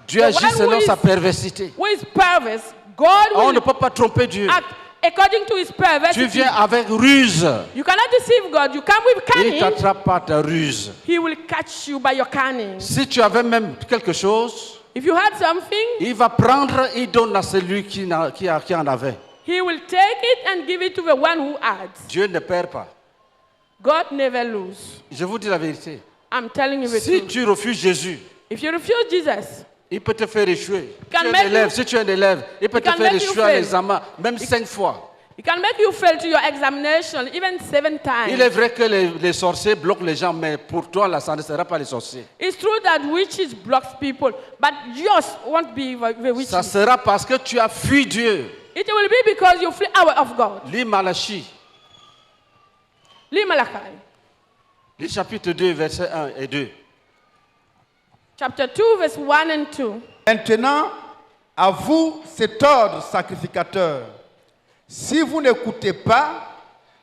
Dieu The agit one selon who sa is- perversité. Who is perverse, God On ne will peut pas tromper Dieu. act according to his Tu perversity. viens avec ruse. You cannot deceive God. You come with Il cunning. t'attrape par ta ruse. He will catch you by your cunning. Si tu avais même quelque chose, If you had something, il va prendre, il donne à celui qui en avait. he will take it and give it to the one who adds. Dieu ne perd pas. God never loses. Je vous dis la vérité. I'm telling you the Si truth. tu refuses Jésus, If you refuse Jesus, il peut te faire échouer. Can Tu es un make élève, you- si tu es un élève, il peut He te can faire make you échouer à fail. l'examen, même 5 fois. he can make you fail to your examination even 7 Il est times. vrai que les sorciers bloquent les gens, mais pour toi, là, ça ne sera pas les sorciers. It's true that witches blocks people, but yours won't be the witches. Ça sera parce que tu as fui Dieu. It will be because you flee away of God. Lis Malachie, Lis Malachi, lis chapitre 2, versets 1 et 2. chapter 2, verse 1 and 2. Maintenant, à vous cet ordre sacrificateur. Si vous n'écoutez pas,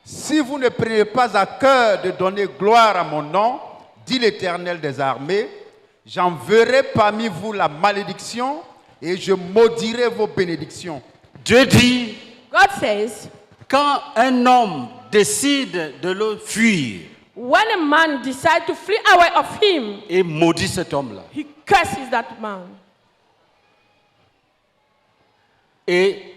si vous ne prenez pas à cœur de donner gloire à mon nom, dit l'Éternel des armées, j'enverrai parmi vous la malédiction et je maudirai vos bénédictions. Dieu dit, God says, quand un homme décide de le fuir, when a man decides to flee away of him, il maudit cet homme-là. he curses that man. Et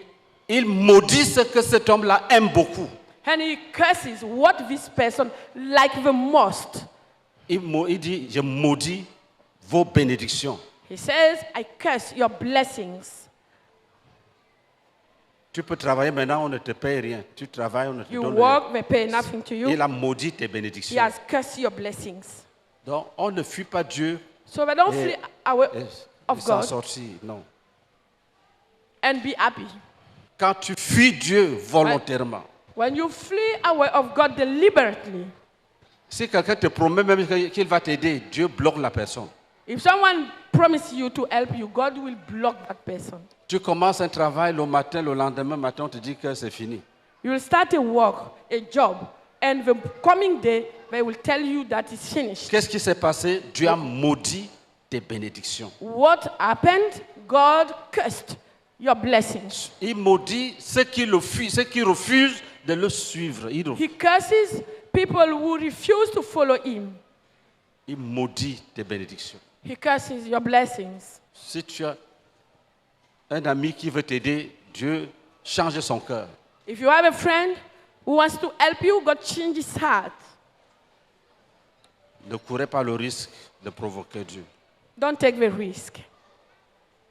il maudit ce que cet homme-là aime beaucoup. And he curses what this person like the most. Il dit, je maudis vos bénédictions. He says, I curse your blessings. Tu peux travailler maintenant, on ne te paye rien. Tu travailles, on ne te You donne work, they pay nothing to rien. you. Il a maudit tes He bénédictions. has cursed your blessings. Donc, on ne fuit pas Dieu So they don't et, flee away et of s'en God sortir. Non. and be happy. Quand tu fuis Dieu volontairement, When you flee away of God deliberately, si quelqu'un te promet même qu'il va t'aider, Dieu bloque la personne. if someone promises you to help you, God will block that person. Tu commences un travail le matin, le lendemain matin, on te dit que c'est fini. You will start a work, a job, and the coming day, they will tell you that it's finished. Qu'est-ce qui s'est passé? Dieu a maudit tes bénédictions. What happened? God cursed your blessings. Il maudit ceux qui le fuient, ceux qui refusent de le suivre. He curses people who refuse to follow him. Il maudit tes bénédictions. He curses your blessings. Si tu as un ami qui veut t'aider, Dieu change son cœur. If you have a friend who wants to help you, God change his heart. Ne courez pas le risque de provoquer Dieu. Don't take the risk.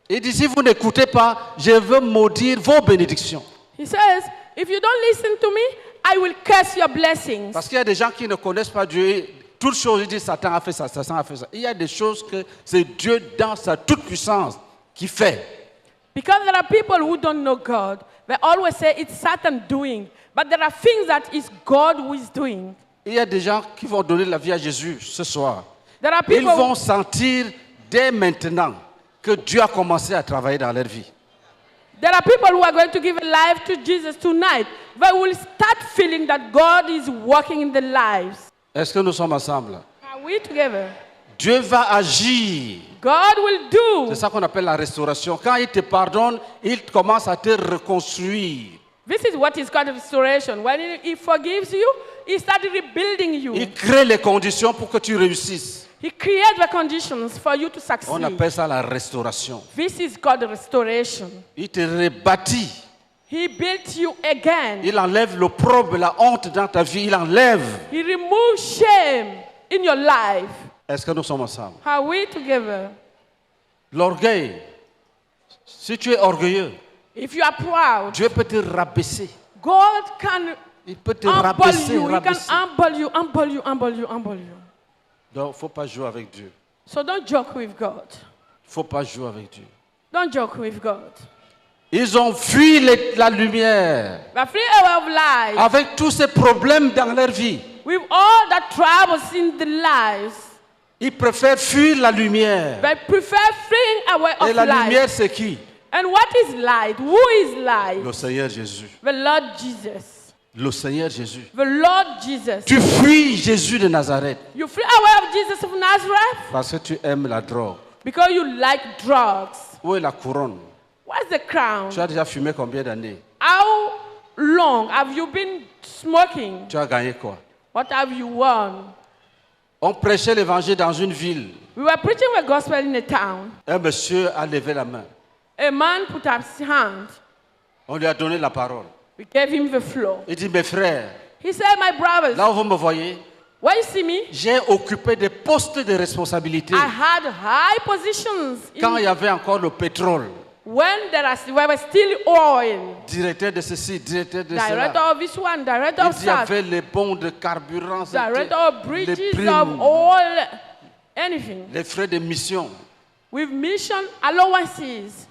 Il dit, si vous n'écoutez pas, je veux maudire vos bénédictions. He says, if you don't listen to me, I will curse your blessings. Parce qu'il y a des gens qui ne connaissent pas Dieu. Toutes choses, ils disent, Satan a fait ça, Satan a fait ça. Il y a des choses que c'est Dieu dans sa toute puissance qui fait. Because there are people who don't know God. They always say it's Satan doing. But there are things that it's God who is doing. Il y a des gens qui vont donner la vie à Jésus ce soir. There are Ils people vont sentir dès maintenant que Dieu a commencé à travailler dans leur vie. There are people who are going to give a life to Jesus tonight. They will start feeling that God is working in their lives. Est-ce que nous sommes ensemble? Are we together? Dieu va agir. God will do. C'est ça qu'on appelle la restauration. Quand il te pardonne, il commence à te reconstruire. This is what is called restoration. When he forgives you, he starts rebuilding you. Il crée les conditions pour que tu réussisses. He creates the conditions for you to On succeed. appelle ça la restauration. This is called restoration. Il te rebâtit. He built you again. Il enlève l'opprobre, la honte dans ta vie. Il enlève. He removes shame in your life. Est-ce que nous sommes ensemble? Are we together? L'orgueil Si tu es orgueilleux, If you are proud, Dieu peut te rabaisser. God can Il peut te humble rabaisser, you. He can rabaisser. humble you, humble you, humble you, humble you. Donc, il ne faut pas jouer avec Dieu. So don't joke with God. Il ne faut pas jouer avec Dieu. Don't joke with God. Ils ont fui la lumière But flee away of life. avec tous ces problèmes dans leur vie. With all the troubles in the lives, Ils préfèrent fuir la lumière. they prefer fleeing away Et of la life. lumière, c'est qui? And what is light? Who is light? Le Seigneur Jésus. The Lord Jesus. Le Seigneur Jésus. The Lord Jesus. Tu fuis Jésus de Nazareth You flee away of Jesus of Nazareth parce que tu aimes la drogue. because you like drugs. Où est la couronne? What's the crown? Tu as déjà fumé combien d'années? How long have you been smoking? Tu as gagné quoi? What have you won? On prêchait l'évangile dans une ville. We were preaching the gospel in a town. Un monsieur a levé la main. A man put up his hand. On lui a donné la parole. We gave him the floor. Il dit, mes frères, He said, my brothers, là où vous me voyez, when you see me, j'ai occupé des postes de responsabilité I had high positions quand il y in, avait encore le pétrole. when there was still oil. Directeur de ceci, directeur de cela. Director of this one, director Il of dit, il y that, avait les bons de carburant, c'était director of les bridges, primes, of oil, anything. les frais de mission. With mission allowances.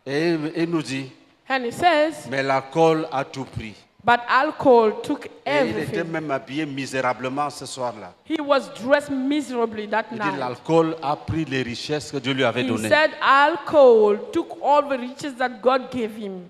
Et il nous dit, And he says, mais l'alcool a tout pris. but alcohol took Et il était everything. même habillé misérablement ce soir-là. He was dressed miserably that Il dit, night. l'alcool a pris les richesses que Dieu lui avait He données. said alcohol took all the riches that God gave him.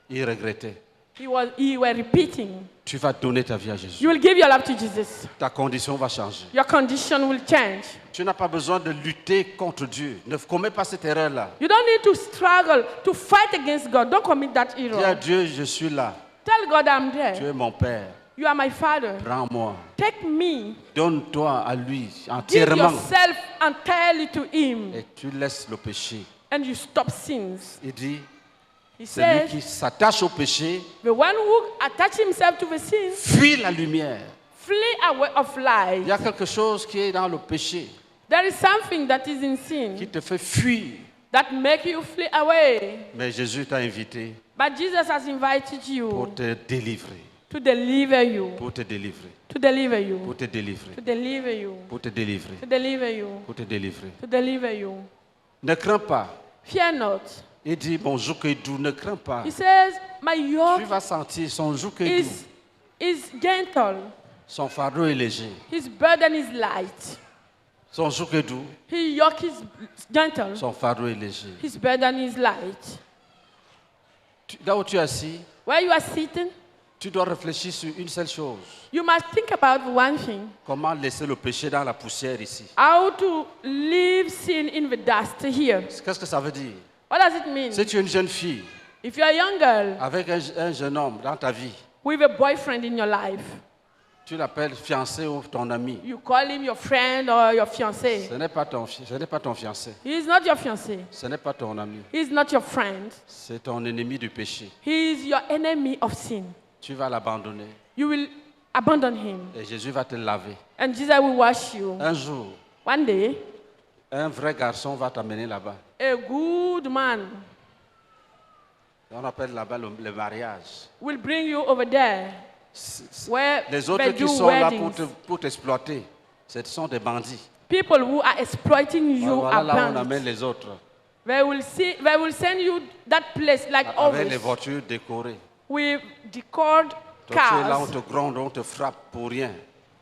Il regrettait. He were repeating, Tu vas donner ta vie à Jésus. you will give your life to Jesus. Ta condition va changer. Your condition will change. Tu n'as pas besoin de lutter contre Dieu. Ne commets pas cette erreur-là. You don't need to struggle to fight against God. Don't commit that Dis à error. Dieu, je suis là. Tell God I'm Tu there. es mon Père. You are my Father. Prends-moi. Take me. Donne-toi à lui Give entièrement. yourself entirely to Him. Et tu laisses le péché. And you stop sins. Il dit, He celui says, qui s'attache au péché the one who attach himself to the sins, fuit la lumière. flee away of Il y light. a quelque chose qui est dans le péché There is something that is in sin qui te fait fuir. that make you flee away. Mais Jésus t'a invité But Jesus has invited pour you te délivrer. to deliver you, Pour te délivrer. to deliver you, Pour te délivrer. to deliver you, Pour te délivrer. to deliver you, Pour te délivrer. to deliver you. Ne crains pas. Fear not. Il dit, mon joug est doux, ne crains pas. He says, my Tu yoke vas sentir son joug est doux. is gentle. Son fardeau est léger. His burden is light. Son joug est doux. His yoke is gentle. Son fardeau est léger. His burden is light. Là où tu es assis, Where you are sitting, tu dois réfléchir sur une seule chose. you must think about one thing. Comment laisser le péché dans la poussière ici? How to leave sin in the dust here. Qu'est-ce que ça veut dire? What does it mean? Si tu es une jeune fille If you're a young girl avec un jeune homme dans ta vie, with a boyfriend in your life, tu l'appelles fiancé ou ton ami. you call him your friend or your fiancé. Ce n'est pas ton fiancé. He is not your fiancé. Ce n'est pas ton ami. He is not your friend. C'est ton ennemi du péché. He is your enemy of sin. Tu vas l'abandonner You will abandon him. et Jésus va te laver. And Jesus will wash you. Un jour, One day, un vrai garçon va t'amener là-bas. a good man On appelle là-bas le mariage. will bring you over there where Les autres they qui do sont là weddings. pour t'exploiter, ce sont des bandits. People who are exploiting you Voilà are là où on bandits. amène les autres. They will send you that place like Avec les always voitures décorées. with decored Toi, tu es là, on cars. te gronde, on te frappe pour rien.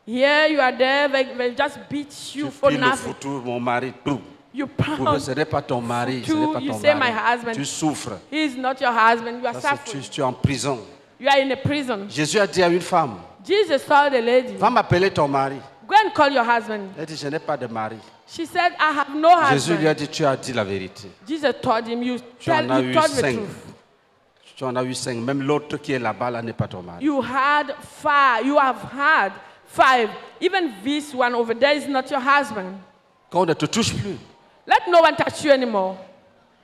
Here you are there, they just beat you Tu for files le nothing. foutu, mon mari, tout. You Pour pound. ce n'est pas ton mari, ce Foutu, n'est pas you ton say, mari. my husband. Tu souffres. He is not your husband. You are Ça, c'est- suffering. tu es en prison. You are in a prison. Jésus a dit à une femme, Jesus told the lady, va m'appeler ton mari. go and call your husband. Elle dit, je n'ai pas de mari. She said, I have no Jésus lui a husband. dit, tu as dit la vérité. Jesus told him, you Tu en as eu told the 5. truth. Tu en as eu 5. Même l'autre qui est là-bas, là, n'est pas ton mari. You have had 5. Even this one over there is not your husband. Quand on ne te touche plus, Let no one touch you anymore.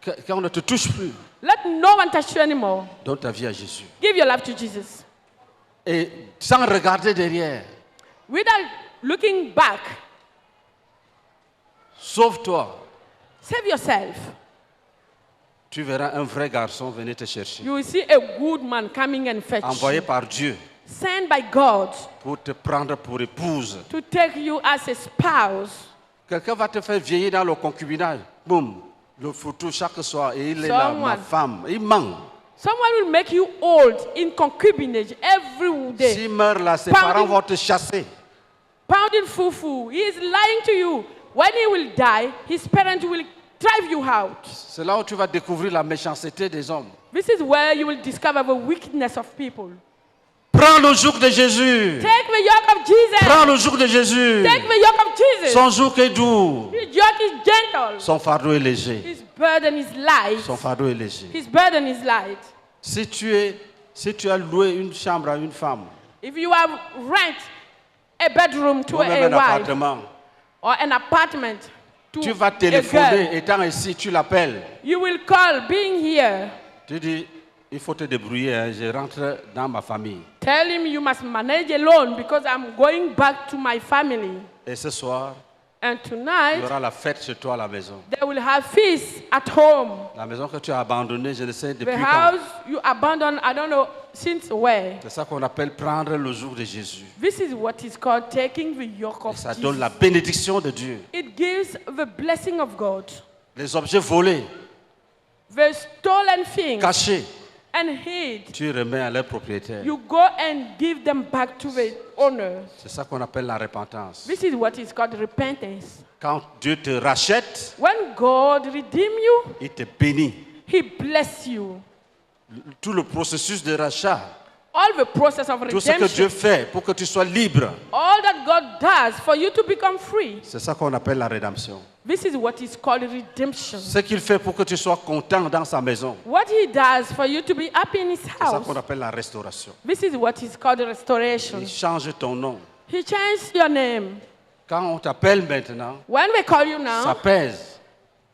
quand on ne te touche plus, Let no one touch you anymore. donne ta vie à Jésus. Give your life to Jesus. Et sans regarder derrière, Without looking back, sauve-toi. save yourself. tu verras un vrai garçon venir te chercher. You will see a good man coming and fetch Envoyé you. par Dieu Sent by God pour te prendre pour épouse. to take you as a spouse. Quelqu'un va te faire vieillir dans le concubinage. Boum, le photo chaque soir et il est là, ma Someone. femme. Il ment. Someone will make you old in concubinage every day. S'il meurt là, ses Pounding- parents vont te chasser. Pounding fufu. He is lying to you. When he will die, his parents will drive you out. C'est là où tu vas découvrir la méchanceté des hommes. This is where you will discover the wickedness of people. Prends le joug de Jésus. Take the yoke of Jesus. Prends le joug de Jésus. Take the yoke of Jesus. Son joug est doux. His yoke is gentle. Son fardeau est léger. His burden is light. Son fardeau est léger. His burden is light. Si tu as loué une chambre à une femme, If you have rent a bedroom to ou même a un wife appartement, or an apartment to tu vas a téléphoner, girl, étant ici, tu l'appelles. you will call being here. Tu dis, il faut te débrouiller, hein, je rentre dans ma famille. Tell him you must manage alone because I'm going back to my family. Et ce soir, And il y tonight, aura la fête chez toi à la maison. they will have feast at home. La maison que tu as abandonnée, je ne sais The depuis quand. house you abandoned, I don't know since where. C'est ça qu'on appelle prendre le joug de Jésus. This is what is called taking the yoke Et of ça donne Jesus. la bénédiction de Dieu. It gives the blessing of God. Les objets volés, The stolen things cachés, and hid, tu remets à leur propriétaire. you go and give them back to the owner. C'est ça qu'on appelle la repentance. This is what is called repentance. Quand Dieu te rachète, When God redeem you, il te bénit. He bless you. Tout le processus de rachat, All the process of tout ce que Dieu redemption, fait pour que tu sois libre, all that God does for you to become free. c'est ça qu'on appelle la rédemption. This is what is called redemption. Ce qu'il fait pour que tu sois content dans sa maison, What He does for you to be happy in His c'est ça house. qu'on appelle la restauration. This is what is called restoration. Il change ton nom. He changed your name. Quand on t'appelle maintenant, When we call you ça now, pèse.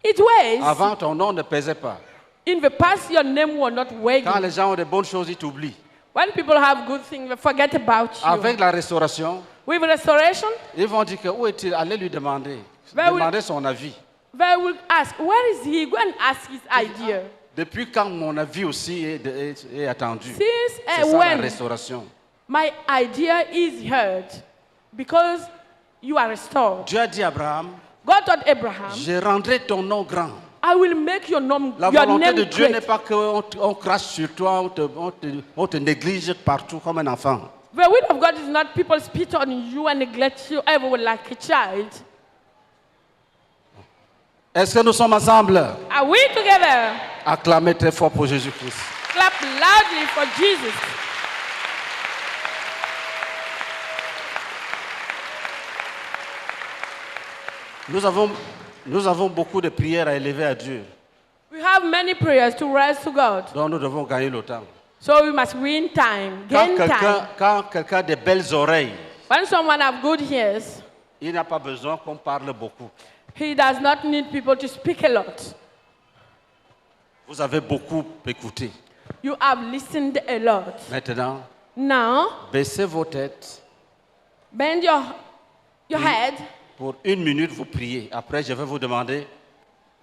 it weighs. Avant, ton nom ne pesait pas. In the past, your name was not weighing. Quand les gens ont de bonnes choses, ils t'oublient. When people have good things, they forget about you. Avec la restauration, With restoration, ils vont dire que où est-il? Allez lui demander. Ben oui. Demander son avis. they will ask, where is he? Go and ask his idea. Depuis quand mon avis aussi est attendu? Since C'est ça la when restauration. my idea is heard, because you are restored. Dieu a dit à Abraham, God told Abraham, je rendrai ton nom grand. I will make your name, La your volonté name de Dieu n'est great. pas qu'on crache sur toi, on te néglige partout comme un enfant. The will of God is not people spit on you and neglect you everywhere like a child. Est-ce que nous sommes ensemble? Are we together? Acclamez très fort pour Jésus-Christ. Clap loudly for Jesus. Nous avons beaucoup de prières à élever à Dieu. We have many prayers to raise to God. Donc nous devons gagner le temps. So we must win time, gain time. Quand quelqu'un a de belles oreilles, When someone have good ears, il n'a pas besoin qu'on parle beaucoup. he does not need people to speak a lot. Vous avez beaucoup écouté. You have listened a lot. Maintenant, Now, baissez vos têtes. bend your head. Pour 1 minute, vous priez. Après, je vais vous demander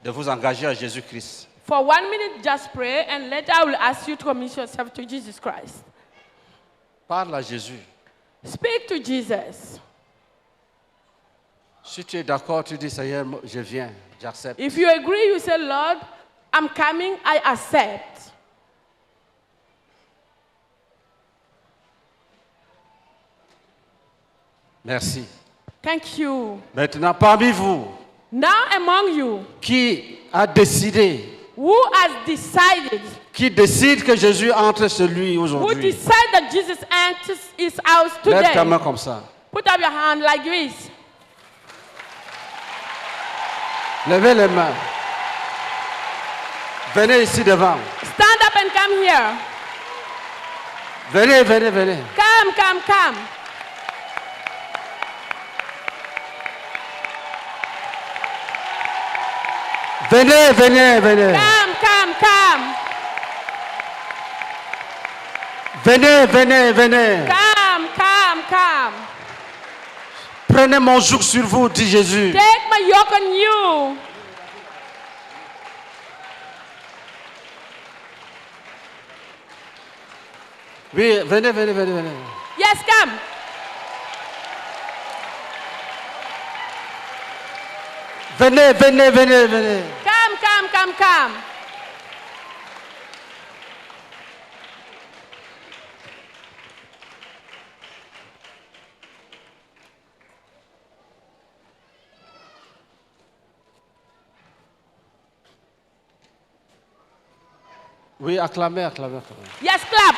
de vous engager à Jésus-Christ. For 1 minute, just pray, and later I will ask you to commit yourself to Jesus Christ. Parle à Jésus. Speak to Jesus. Si tu es d'accord, tu dis, Seigneur, je viens, j'accepte. If you agree, you say, Lord, I'm coming, I accept. Merci. Thank you. Maintenant, parmi vous, Now among you, qui a décidé, who has decided, qui décide que Jésus entre chez lui who aujourd'hui? decide that Jesus enters his house Lève ta today? main comme ça. Put up your hand like this. Levez les mains. Venez ici devant. Stand up and come here. Venez, venez, venez. Come, come, come. Venez, venez, venez. Come, come, come. Venez, venez, venez. Come, come, come. Prenez mon joug sur vous, dit Jésus. Take my yoke on you. Oui, venez, venez, venez, venez. Yes, come. Venez, venez, venez, venez. Come, come, come, come. Oui, acclamez, acclamez, acclamez. Yes, clap.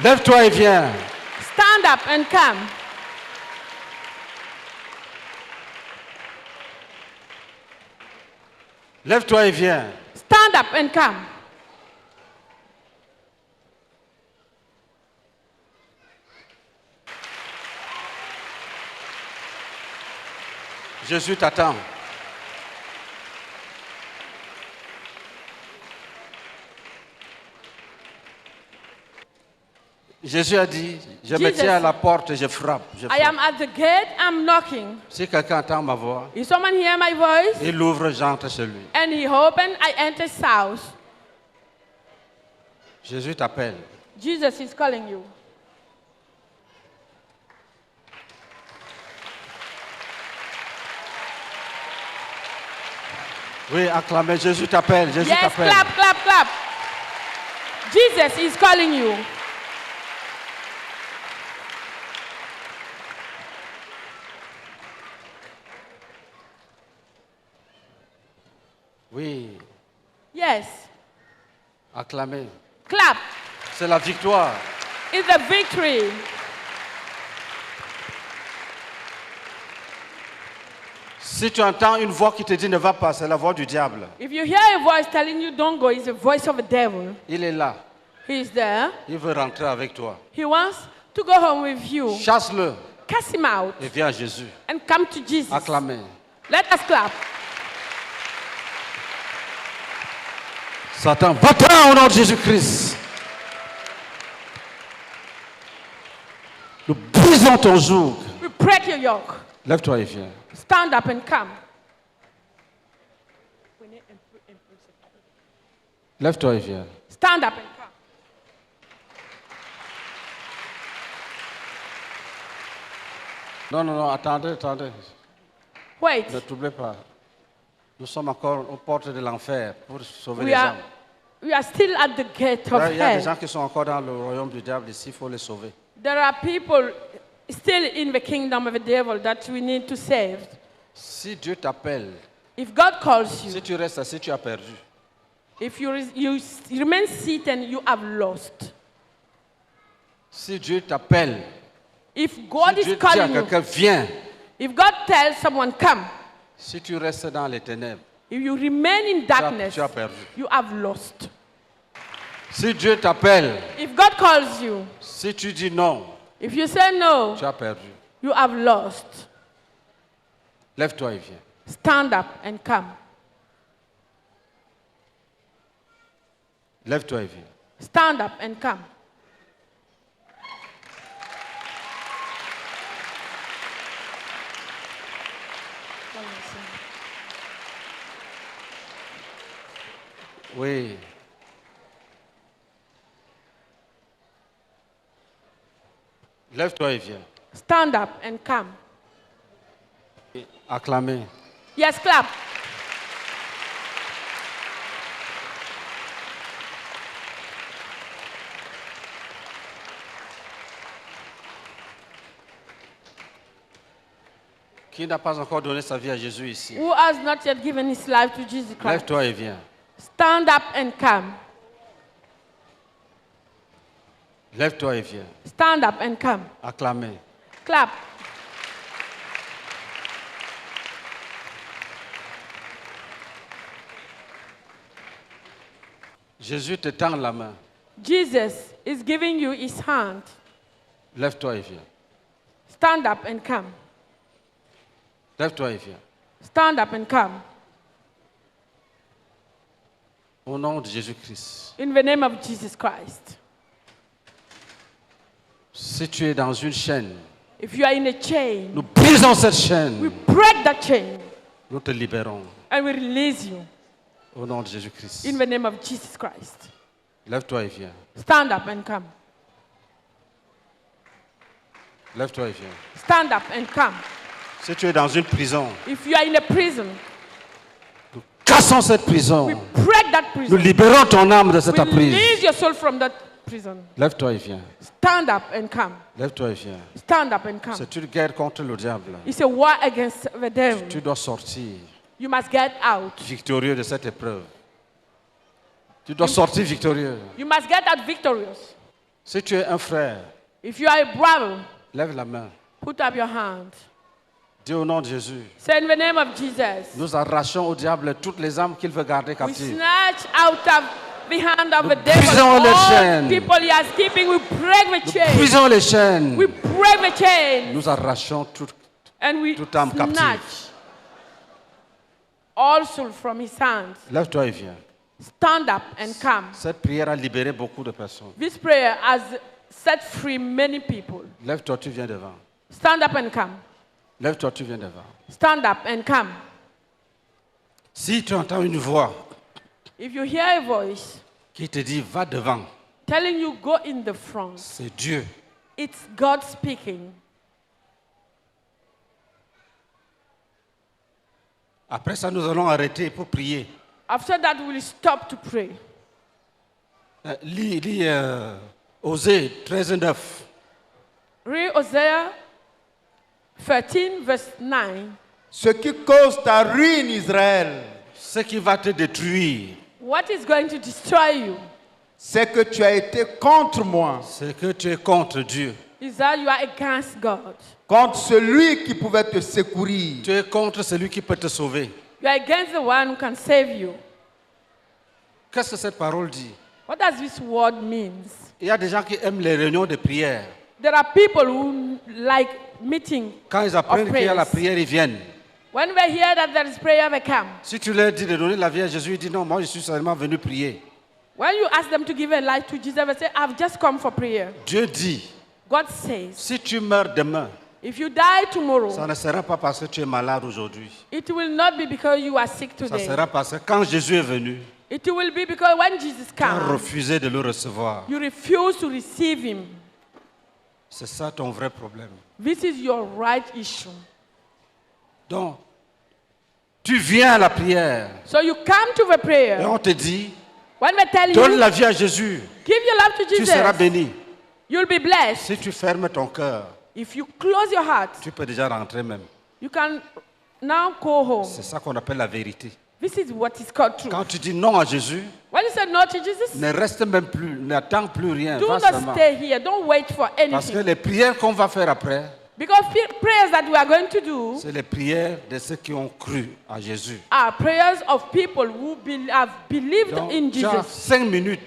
Lève-toi et viens. Stand up and come. Lève-toi et viens. Stand up and come. Jésus t'attend. Jésus a dit, je me Jesus. tiens à la porte et je frappe. Je I frappe. am at the gate, I'm knocking. Si quelqu'un entend ma voix, If someone hear my voice il ouvre, j'entre chez lui. and he open, I enter his house. Jésus t'appelle. Jesus is calling you. Oui, acclamez, Jésus t'appelle. Jésus Yes, t'appelle. clap, clap, clap. Jesus is calling you. Oui, Yes. acclamez. Clap. C'est la victoire. It's a victory. Si tu entends une voix qui te dit ne va pas, c'est la voix du diable. If you hear a voice telling you don't go, it's the voice of a devil. Il est là. He is there. Il veut rentrer avec toi. He wants to go home with you. Chasse-le Cast him out et viens à Jésus. and come to Jesus. Acclamez. Let us clap. Satan, va-t'en au nom de Jésus-Christ. Nous brisons ton joug. We break your yoke. Lève-toi et viens. Stand up and come. Lève-toi et viens. Stand up and come. Non, non, non, attendez, attendez. Wait. Ne troublez pas. Nous sommes encore aux portes de l'enfer pour sauver We les are, âmes. we are still at the gate of Il y a des gens hell. qui sont encore dans le royaume du diable ici, il faut les sauver. There are people still in the kingdom of the devil that we need to save. Si Dieu t'appelle, If God calls si you, tu restes assis, tu as perdu. if you remain seated, you have lost. Si Dieu t'appelle, If God si Dieu is dit à calling you, quelqu'un, viens. if God tells someone, come, Si tu restes dans les ténèbres, if you remain in darkness, tu as perdu. you have lost. Si Dieu t'appelle, If God calls you, si tu dis non, if you say no, tu as perdu. you have lost. Lève-toi et viens. Stand up and come. Lève-toi et viens. Stand up and come. Oui. Lève-toi et viens. Stand up and come. Acclamez. Yes, clap. Qui n'a pas encore donné sa vie à Jésus ici? Who has not yet given his life to Jesus Christ? Lève-toi et viens. Stand up and come. Lève-toi et viens. Stand up and come. Acclamez. Clap. Jésus te tend la main. Jesus is giving you his hand. Lève-toi et viens. Stand up and come. Lève-toi et viens. Stand up and come. Au nom de Jésus-Christ. In the name of Jesus Christ. Si tu es dans une chaîne, If you are in a chain, nous brisons cette we chaîne. break that chain Nous te libérons. and we release you. Au nom de Jésus-Christ. In the name of Jesus Christ. Lève-toi et viens. Stand up and come. Lève-toi et viens. Stand up and come. Si tu es dans une prison, If you are in a prison, cassons cette prison. we break that Nous prison. libérons ton âme de cette We emprise. release your soul from that prison. Lève-toi et viens. Stand up and come. Lève-toi et viens. Stand up and come. C'est une guerre contre le diable. It's a war against the devil. Tu dois sortir You must get out. victorieux de cette épreuve. Tu dois sortir victorieux. You must get out victorious. Si tu es un frère, If you are a brother, lève la main. put up your hand. Dis au nom de Jésus. Say in the name of Jesus. Nous arrachons au diable toutes les âmes qu'il veut garder We captives. snatch out of the hand of the brisons devil les all chaînes. people he is keeping. We break the chain. Brisons les chaînes. We break the chain. Nous arrachons tout. And we toute âme captive. snatch all soul from his hands. Lève-toi et viens. Stand up and come. Cette prière a libéré beaucoup de personnes. This prayer has set free many people. Lève-toi, tu viens devant. Stand up and come. Lève-toi, tu viens devant. Stand up and come. Si tu entends une voix If you hear a voice qui te dit va devant, telling you go in the front, c'est Dieu. it's God speaking. Après ça, nous allons arrêter pour prier. After that, we'll stop to pray. Lis Osée 13:9. Read Hosea 13, verse 9. Ce qui cause ta ruine, Israël, Ce qui va te détruire, What is going to destroy you c'est que tu as été contre moi, c'est que tu es contre Dieu. is that you are against God. contre celui qui pouvait te secourir. Tu es contre celui qui peut te sauver. You are against the one who can save you. Qu'est-ce que cette parole dit? What does this word mean? Il y a des gens qui aiment les réunions de prière. There are people who like meeting. Quand ils apprennent Of qu'il y a la prayers. prière, ils viennent. When they hear that there is prayer, they come. Si tu leur dis de donner la vie à Jésus, ils disent non, moi je suis seulement venu prier. When you ask them to give a life to Jesus, they say, I've just come for prayer. Dieu dit, God says, si tu meurs demain, if you die tomorrow, ça ne sera pas parce que tu es malade aujourd'hui. it will not be because you are sick Ça today. sera parce que quand Jésus est venu, It will be because when Jesus tu as comes, refusé de le recevoir. you refuse to receive him. C'est ça ton vrai problème. This is your right issue. Donc, tu viens à la prière So you come to the et prayer. on te dit, When they tell donne you, la vie à Jésus, give your life to tu seras Jesus, béni. you'll be blessed. Si tu fermes ton cœur, If you close your heart, tu peux déjà rentrer même. you can now go home. C'est ça qu'on appelle la vérité. This is what is called truth. Quand tu dis non à Jésus, When you say no to Jesus, ne reste même plus, n'attends plus rien. do Va not seulement. stay here. Don't wait for Parce que anything. les prières qu'on va faire après, Because prayers that we are going to do c'est les prières de ceux qui ont cru à Jésus. are prayers of people who have believed Donc, in tu as Jesus. 5 minutes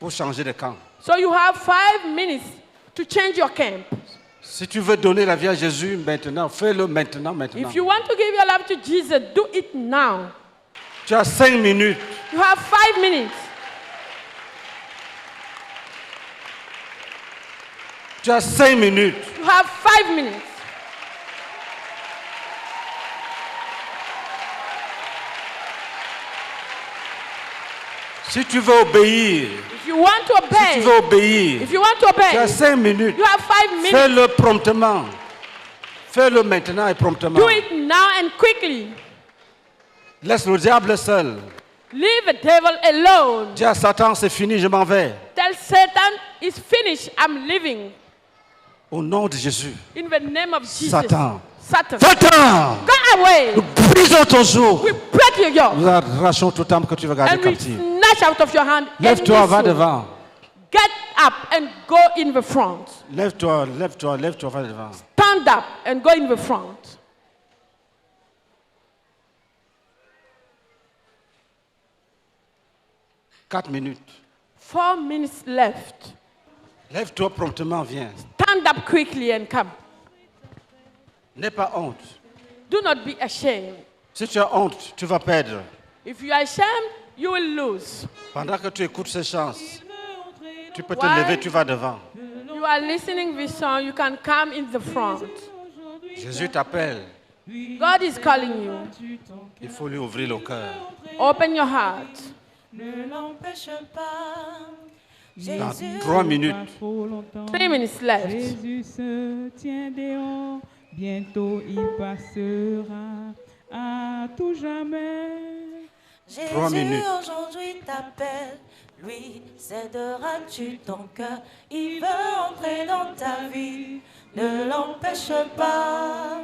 pour changer de camp. So you have 5 minutes to change your camp. Si tu veux donner la vie à Jésus maintenant, fais-le maintenant. If you want to give your life to Jesus, do it now. Tu as 5 minutes. You have 5 minutes. Tu as 5 minutes. You have 5 minutes. Si tu veux obéir, If you want to si tu veux obey, obéir, if you want to tu as obey, 5 minutes. you have 5 minutes. Fais-le promptement. Fais-le maintenant et promptement. Do it now and quickly. Laisse le diable seul. Leave the devil alone. Dis à Satan, c'est fini, je m'en vais. Tell Satan, it's finished. I'm leaving. Au nom de Jésus. In the name of Jesus. Satan. Satan. Va-t'en! Go away. Nous brisons ton jour. We break your yoke. Nous arrachons toute âme que tu veux garder And we captive. snatch out of your hand. Lève-toi, any va soul. devant. Get up and go in the front. Lève-toi, lève-toi, lève-toi, va devant. Stand up and go in the front. Quatre minutes. 4 minutes left. Lève-toi promptement, viens. Stand up quickly and come. N'aie pas honte. Do not be ashamed. Si tu as honte, tu vas perdre. If you are ashamed, you will lose. Pendant que tu écoutes ces chants, tu peux te Why? lever, tu vas devant. You are listening this song, you can come in the front. Jésus t'appelle. God is calling you. Il faut lui ouvrir le cœur. Open your heart. Ne l'empêche pas. Dans Jésus, 3 minutes, 3 minutes left. Jésus se tient dehors, bientôt il passera à tout jamais. 3 Jésus minutes. aujourd'hui t'appelle. Lui céderas-tu ton cœur. Il veut entrer dans ta vie. Ne l'empêche pas.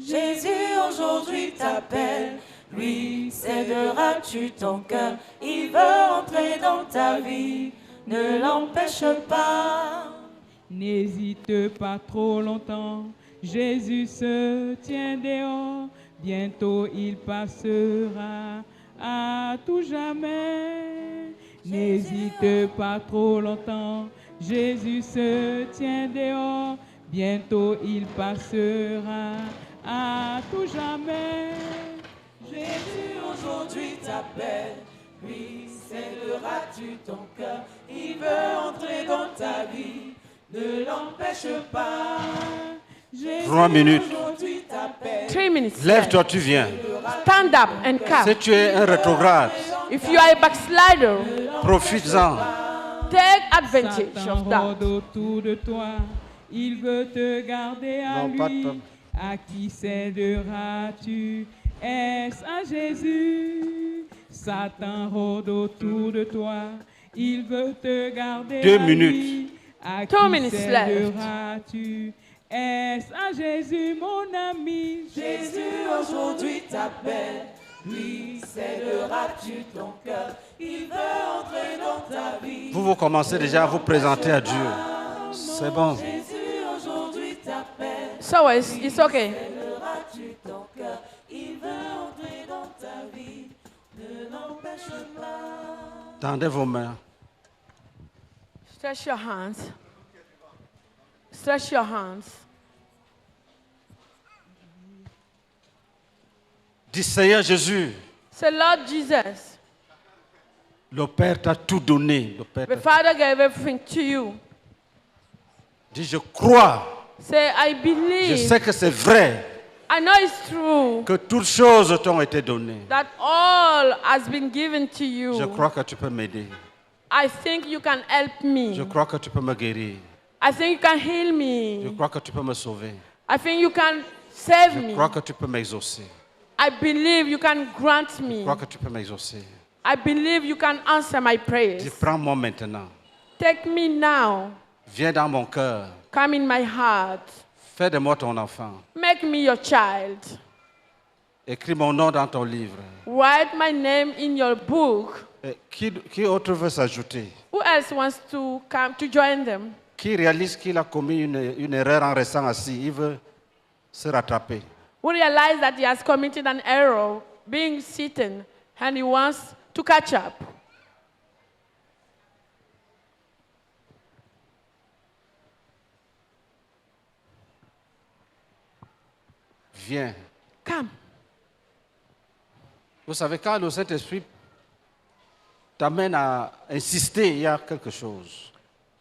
Jésus aujourd'hui t'appelle. Lui céderas-tu ton cœur. Il veut entrer dans ta vie. Ne l'empêche pas. N'hésite pas trop longtemps, Jésus se tient dehors, bientôt il passera à tout jamais. N'hésite pas trop longtemps, Jésus se tient dehors, bientôt il passera à tout jamais. Jésus aujourd'hui t'appelle. Lui céderas-tu ton cœur. Il veut entrer dans ta vie. Ne l'empêche pas. Jésus 3 minutes. aujourd'hui t'appelle. 3 minutes Lève-toi, left. tu viens. Stand up and Si come. tu es un rétrograde, If you are a backslider, profites-en. take advantage Satan of that. rôde autour de toi, il veut te garder à Non, pas de lui. peur. À qui céderas-tu? Est-ce à Jésus? Satan rôde autour de toi, il veut te garder 2 à minutes. lui. À 2 qui minutes left. céderas-tu? Est-ce à Jésus, mon ami? Jésus aujourd'hui t'appelle. Lui céderas-tu ton cœur. Il veut entrer dans ta vie. Vous commencez déjà à vous présenter à Dieu. C'est bon. Jésus aujourd'hui t'appelle. So it's okay. Céderas-tu ton cœur. Il veut entrer dans ta vie. Ne l'empêche pas. Tendez vos mains. Stretch your hands. Stretch your hands. Dis Seigneur Jésus, Say, Lord Jesus, le Père t'a tout donné. Le Père the t'a- Father gave everything to you. Dis je crois, Say, I je believe. sais que c'est vrai I know it's true que toutes choses t'ont été données. that all has been given to you. Je crois que tu peux m'aider. I think you can help Je me. crois que tu peux me guérir. I think you can heal Je me. crois que tu peux me sauver. I think you can save Je me. crois que tu peux m'exaucer. I believe you can grant Je me. crois que tu peux m'exaucer. I believe you can answer my Dis prayers. prends-moi maintenant. Take me now. Viens dans mon cœur. Come in my heart. Fais de moi ton enfant. Make me your child. Écris mon nom dans ton livre. Write my name in your book. Et qui autre veut s'ajouter? Who else wants to come to join them? Qui réalise qu'il a commis une erreur en restant assis? Il veut se rattraper. Who realize that he has committed an error being seated and he wants to catch up? Viens. Come. Vous savez, quand le Saint-Esprit t'amène à insister, il y a quelque chose.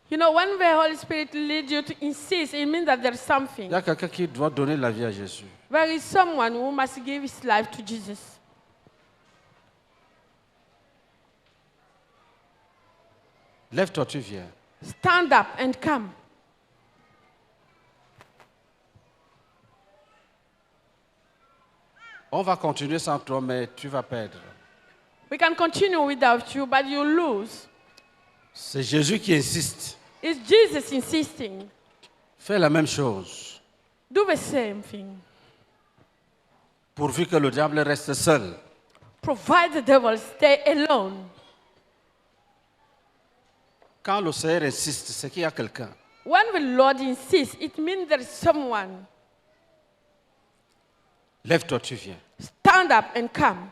You know, when the Holy Spirit leads you to insist, it means that there's Il something. y a quelqu'un qui doit donner la vie à Jésus. There is someone who must give his life to Jesus. Lève-toi, tu viens. Stand up and come. On va continuer sans toi, mais tu vas perdre. We can continue without you, but you lose. C'est Jésus qui insiste. It's Jesus insisting. Fais la même chose, Do the same thing. pourvu que le diable reste seul. Provide the devil stay alone. Quand le Seigneur insiste, c'est qu'il y a quelqu'un. When the Lord insists, it means there's someone. Lève-toi, tu viens. Stand up and come.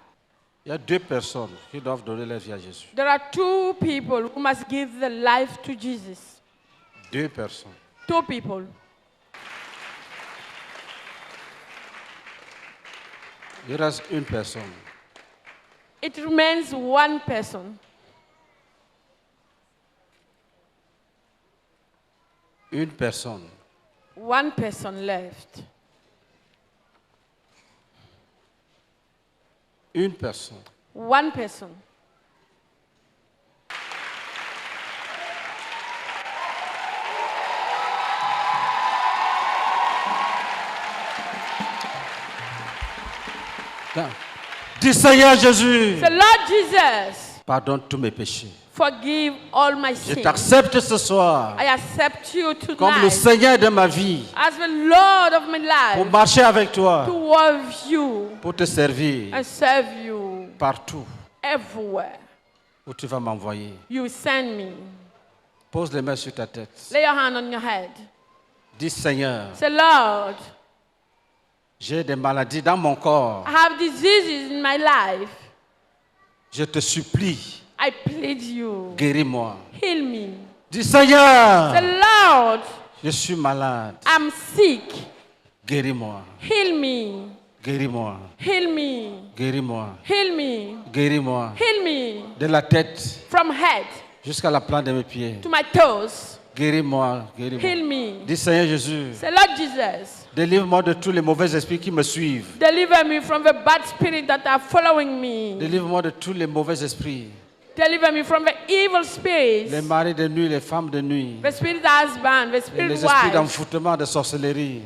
Il y a 2 personnes qui doivent donner leur vie à Jésus. There are 2 people who must give their life to Jesus. 2 personnes. 2 people. Il reste une personne. It remains 1 person. Une personne. 1 person left. Une personne. One person. Dis Seigneur Jésus, Say, Lord Jesus, pardonne tous mes péchés. forgive all my Je sins. t'accepte ce soir I accept you comme le tonight Seigneur de ma vie as the Lord of my pour life, marcher avec toi, to worship you pour te servir and serve you partout everywhere. où tu vas m'envoyer. You send me. Pose les mains sur ta tête. Lay your hand on your head. Dis Seigneur, Say, Lord, j'ai des maladies dans mon corps. I have diseases in my life. Je te supplie, I plead you. guéris-moi. Heal me. Dis Seigneur, Say, Lord, je suis malade. I'm sick. Guéris-moi. Heal me. Guéris-moi. Heal me. Guéris-moi. Heal me. Guéris-moi. Heal me. De la tête From head jusqu'à la plante de mes pieds. to my toes. Guéris-moi. Guéris-moi. Heal me. Dis Seigneur Jésus, Say, Lord Jesus, délivre-moi de tous les mauvais esprits qui me suivent. deliver me from the bad spirits that are following me. Délivre-moi de tous les mauvais esprits. Deliver me from the evil spirits. Les maris de nuit, les femmes de nuit. The spirit husband, the Et spirit les esprits wife, d'envoûtement, de sorcellerie.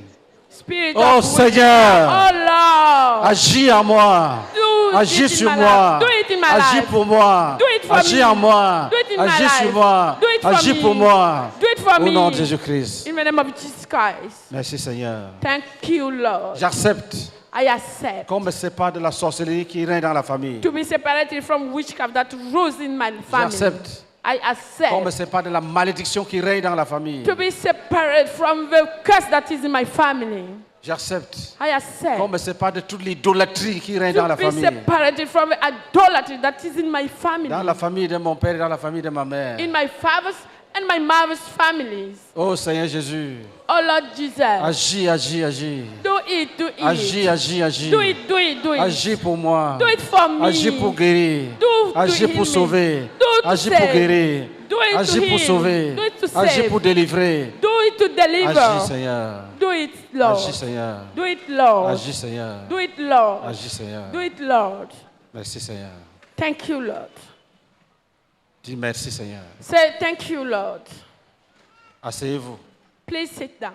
spirit Oh of Seigneur, oh Lord, agis en moi. do Agis it in sur my moi. life. Do it in my Agis life. pour moi. Do it for Agis me. en moi. Do it in my Agis sur life. moi. Do it for Agis me. pour moi. Do it for Au me. nom de Jésus-Christ. In the name of Jesus Christ. Merci Seigneur. Thank you, Lord. J'accepte I accept qu'on me sépare de la sorcellerie qui règne dans la famille. to be separated from witchcraft that rules in my family. J'accepte I qu'on me accept sépare de la malédiction qui règne dans la famille. to be separated from the curse that is in my family. J'accepte I accept qu'on me sépare de toute l'idolâtrie qui règne dans to la be famille. separated from the idolatry that is in my family. Dans la famille de mon père et dans la famille de ma mère. In my father's and my mother's families. Oh Seigneur Jésus, Oh Lord Jesus. agis, agis, agis. Do it, do it. Agis, agis, agis. Do it, do it, do it. Agis pour moi. Do it for me. Agis pour guérir. Do Agis to pour heal me. sauver. Do to Agis pour save. guérir. Do it to Agis pour heal. sauver. Do it to Agis save. pour délivrer. Do it to deliver. Agis Seigneur. Do it, Lord. Agis Seigneur. Do it, Lord. Agis Seigneur. Do it, Lord. Agis Seigneur. Do it, Lord. Merci Seigneur. Thank you, Lord. Dis merci Seigneur. Say thank you, Lord. Asseyez-vous. Please sit down.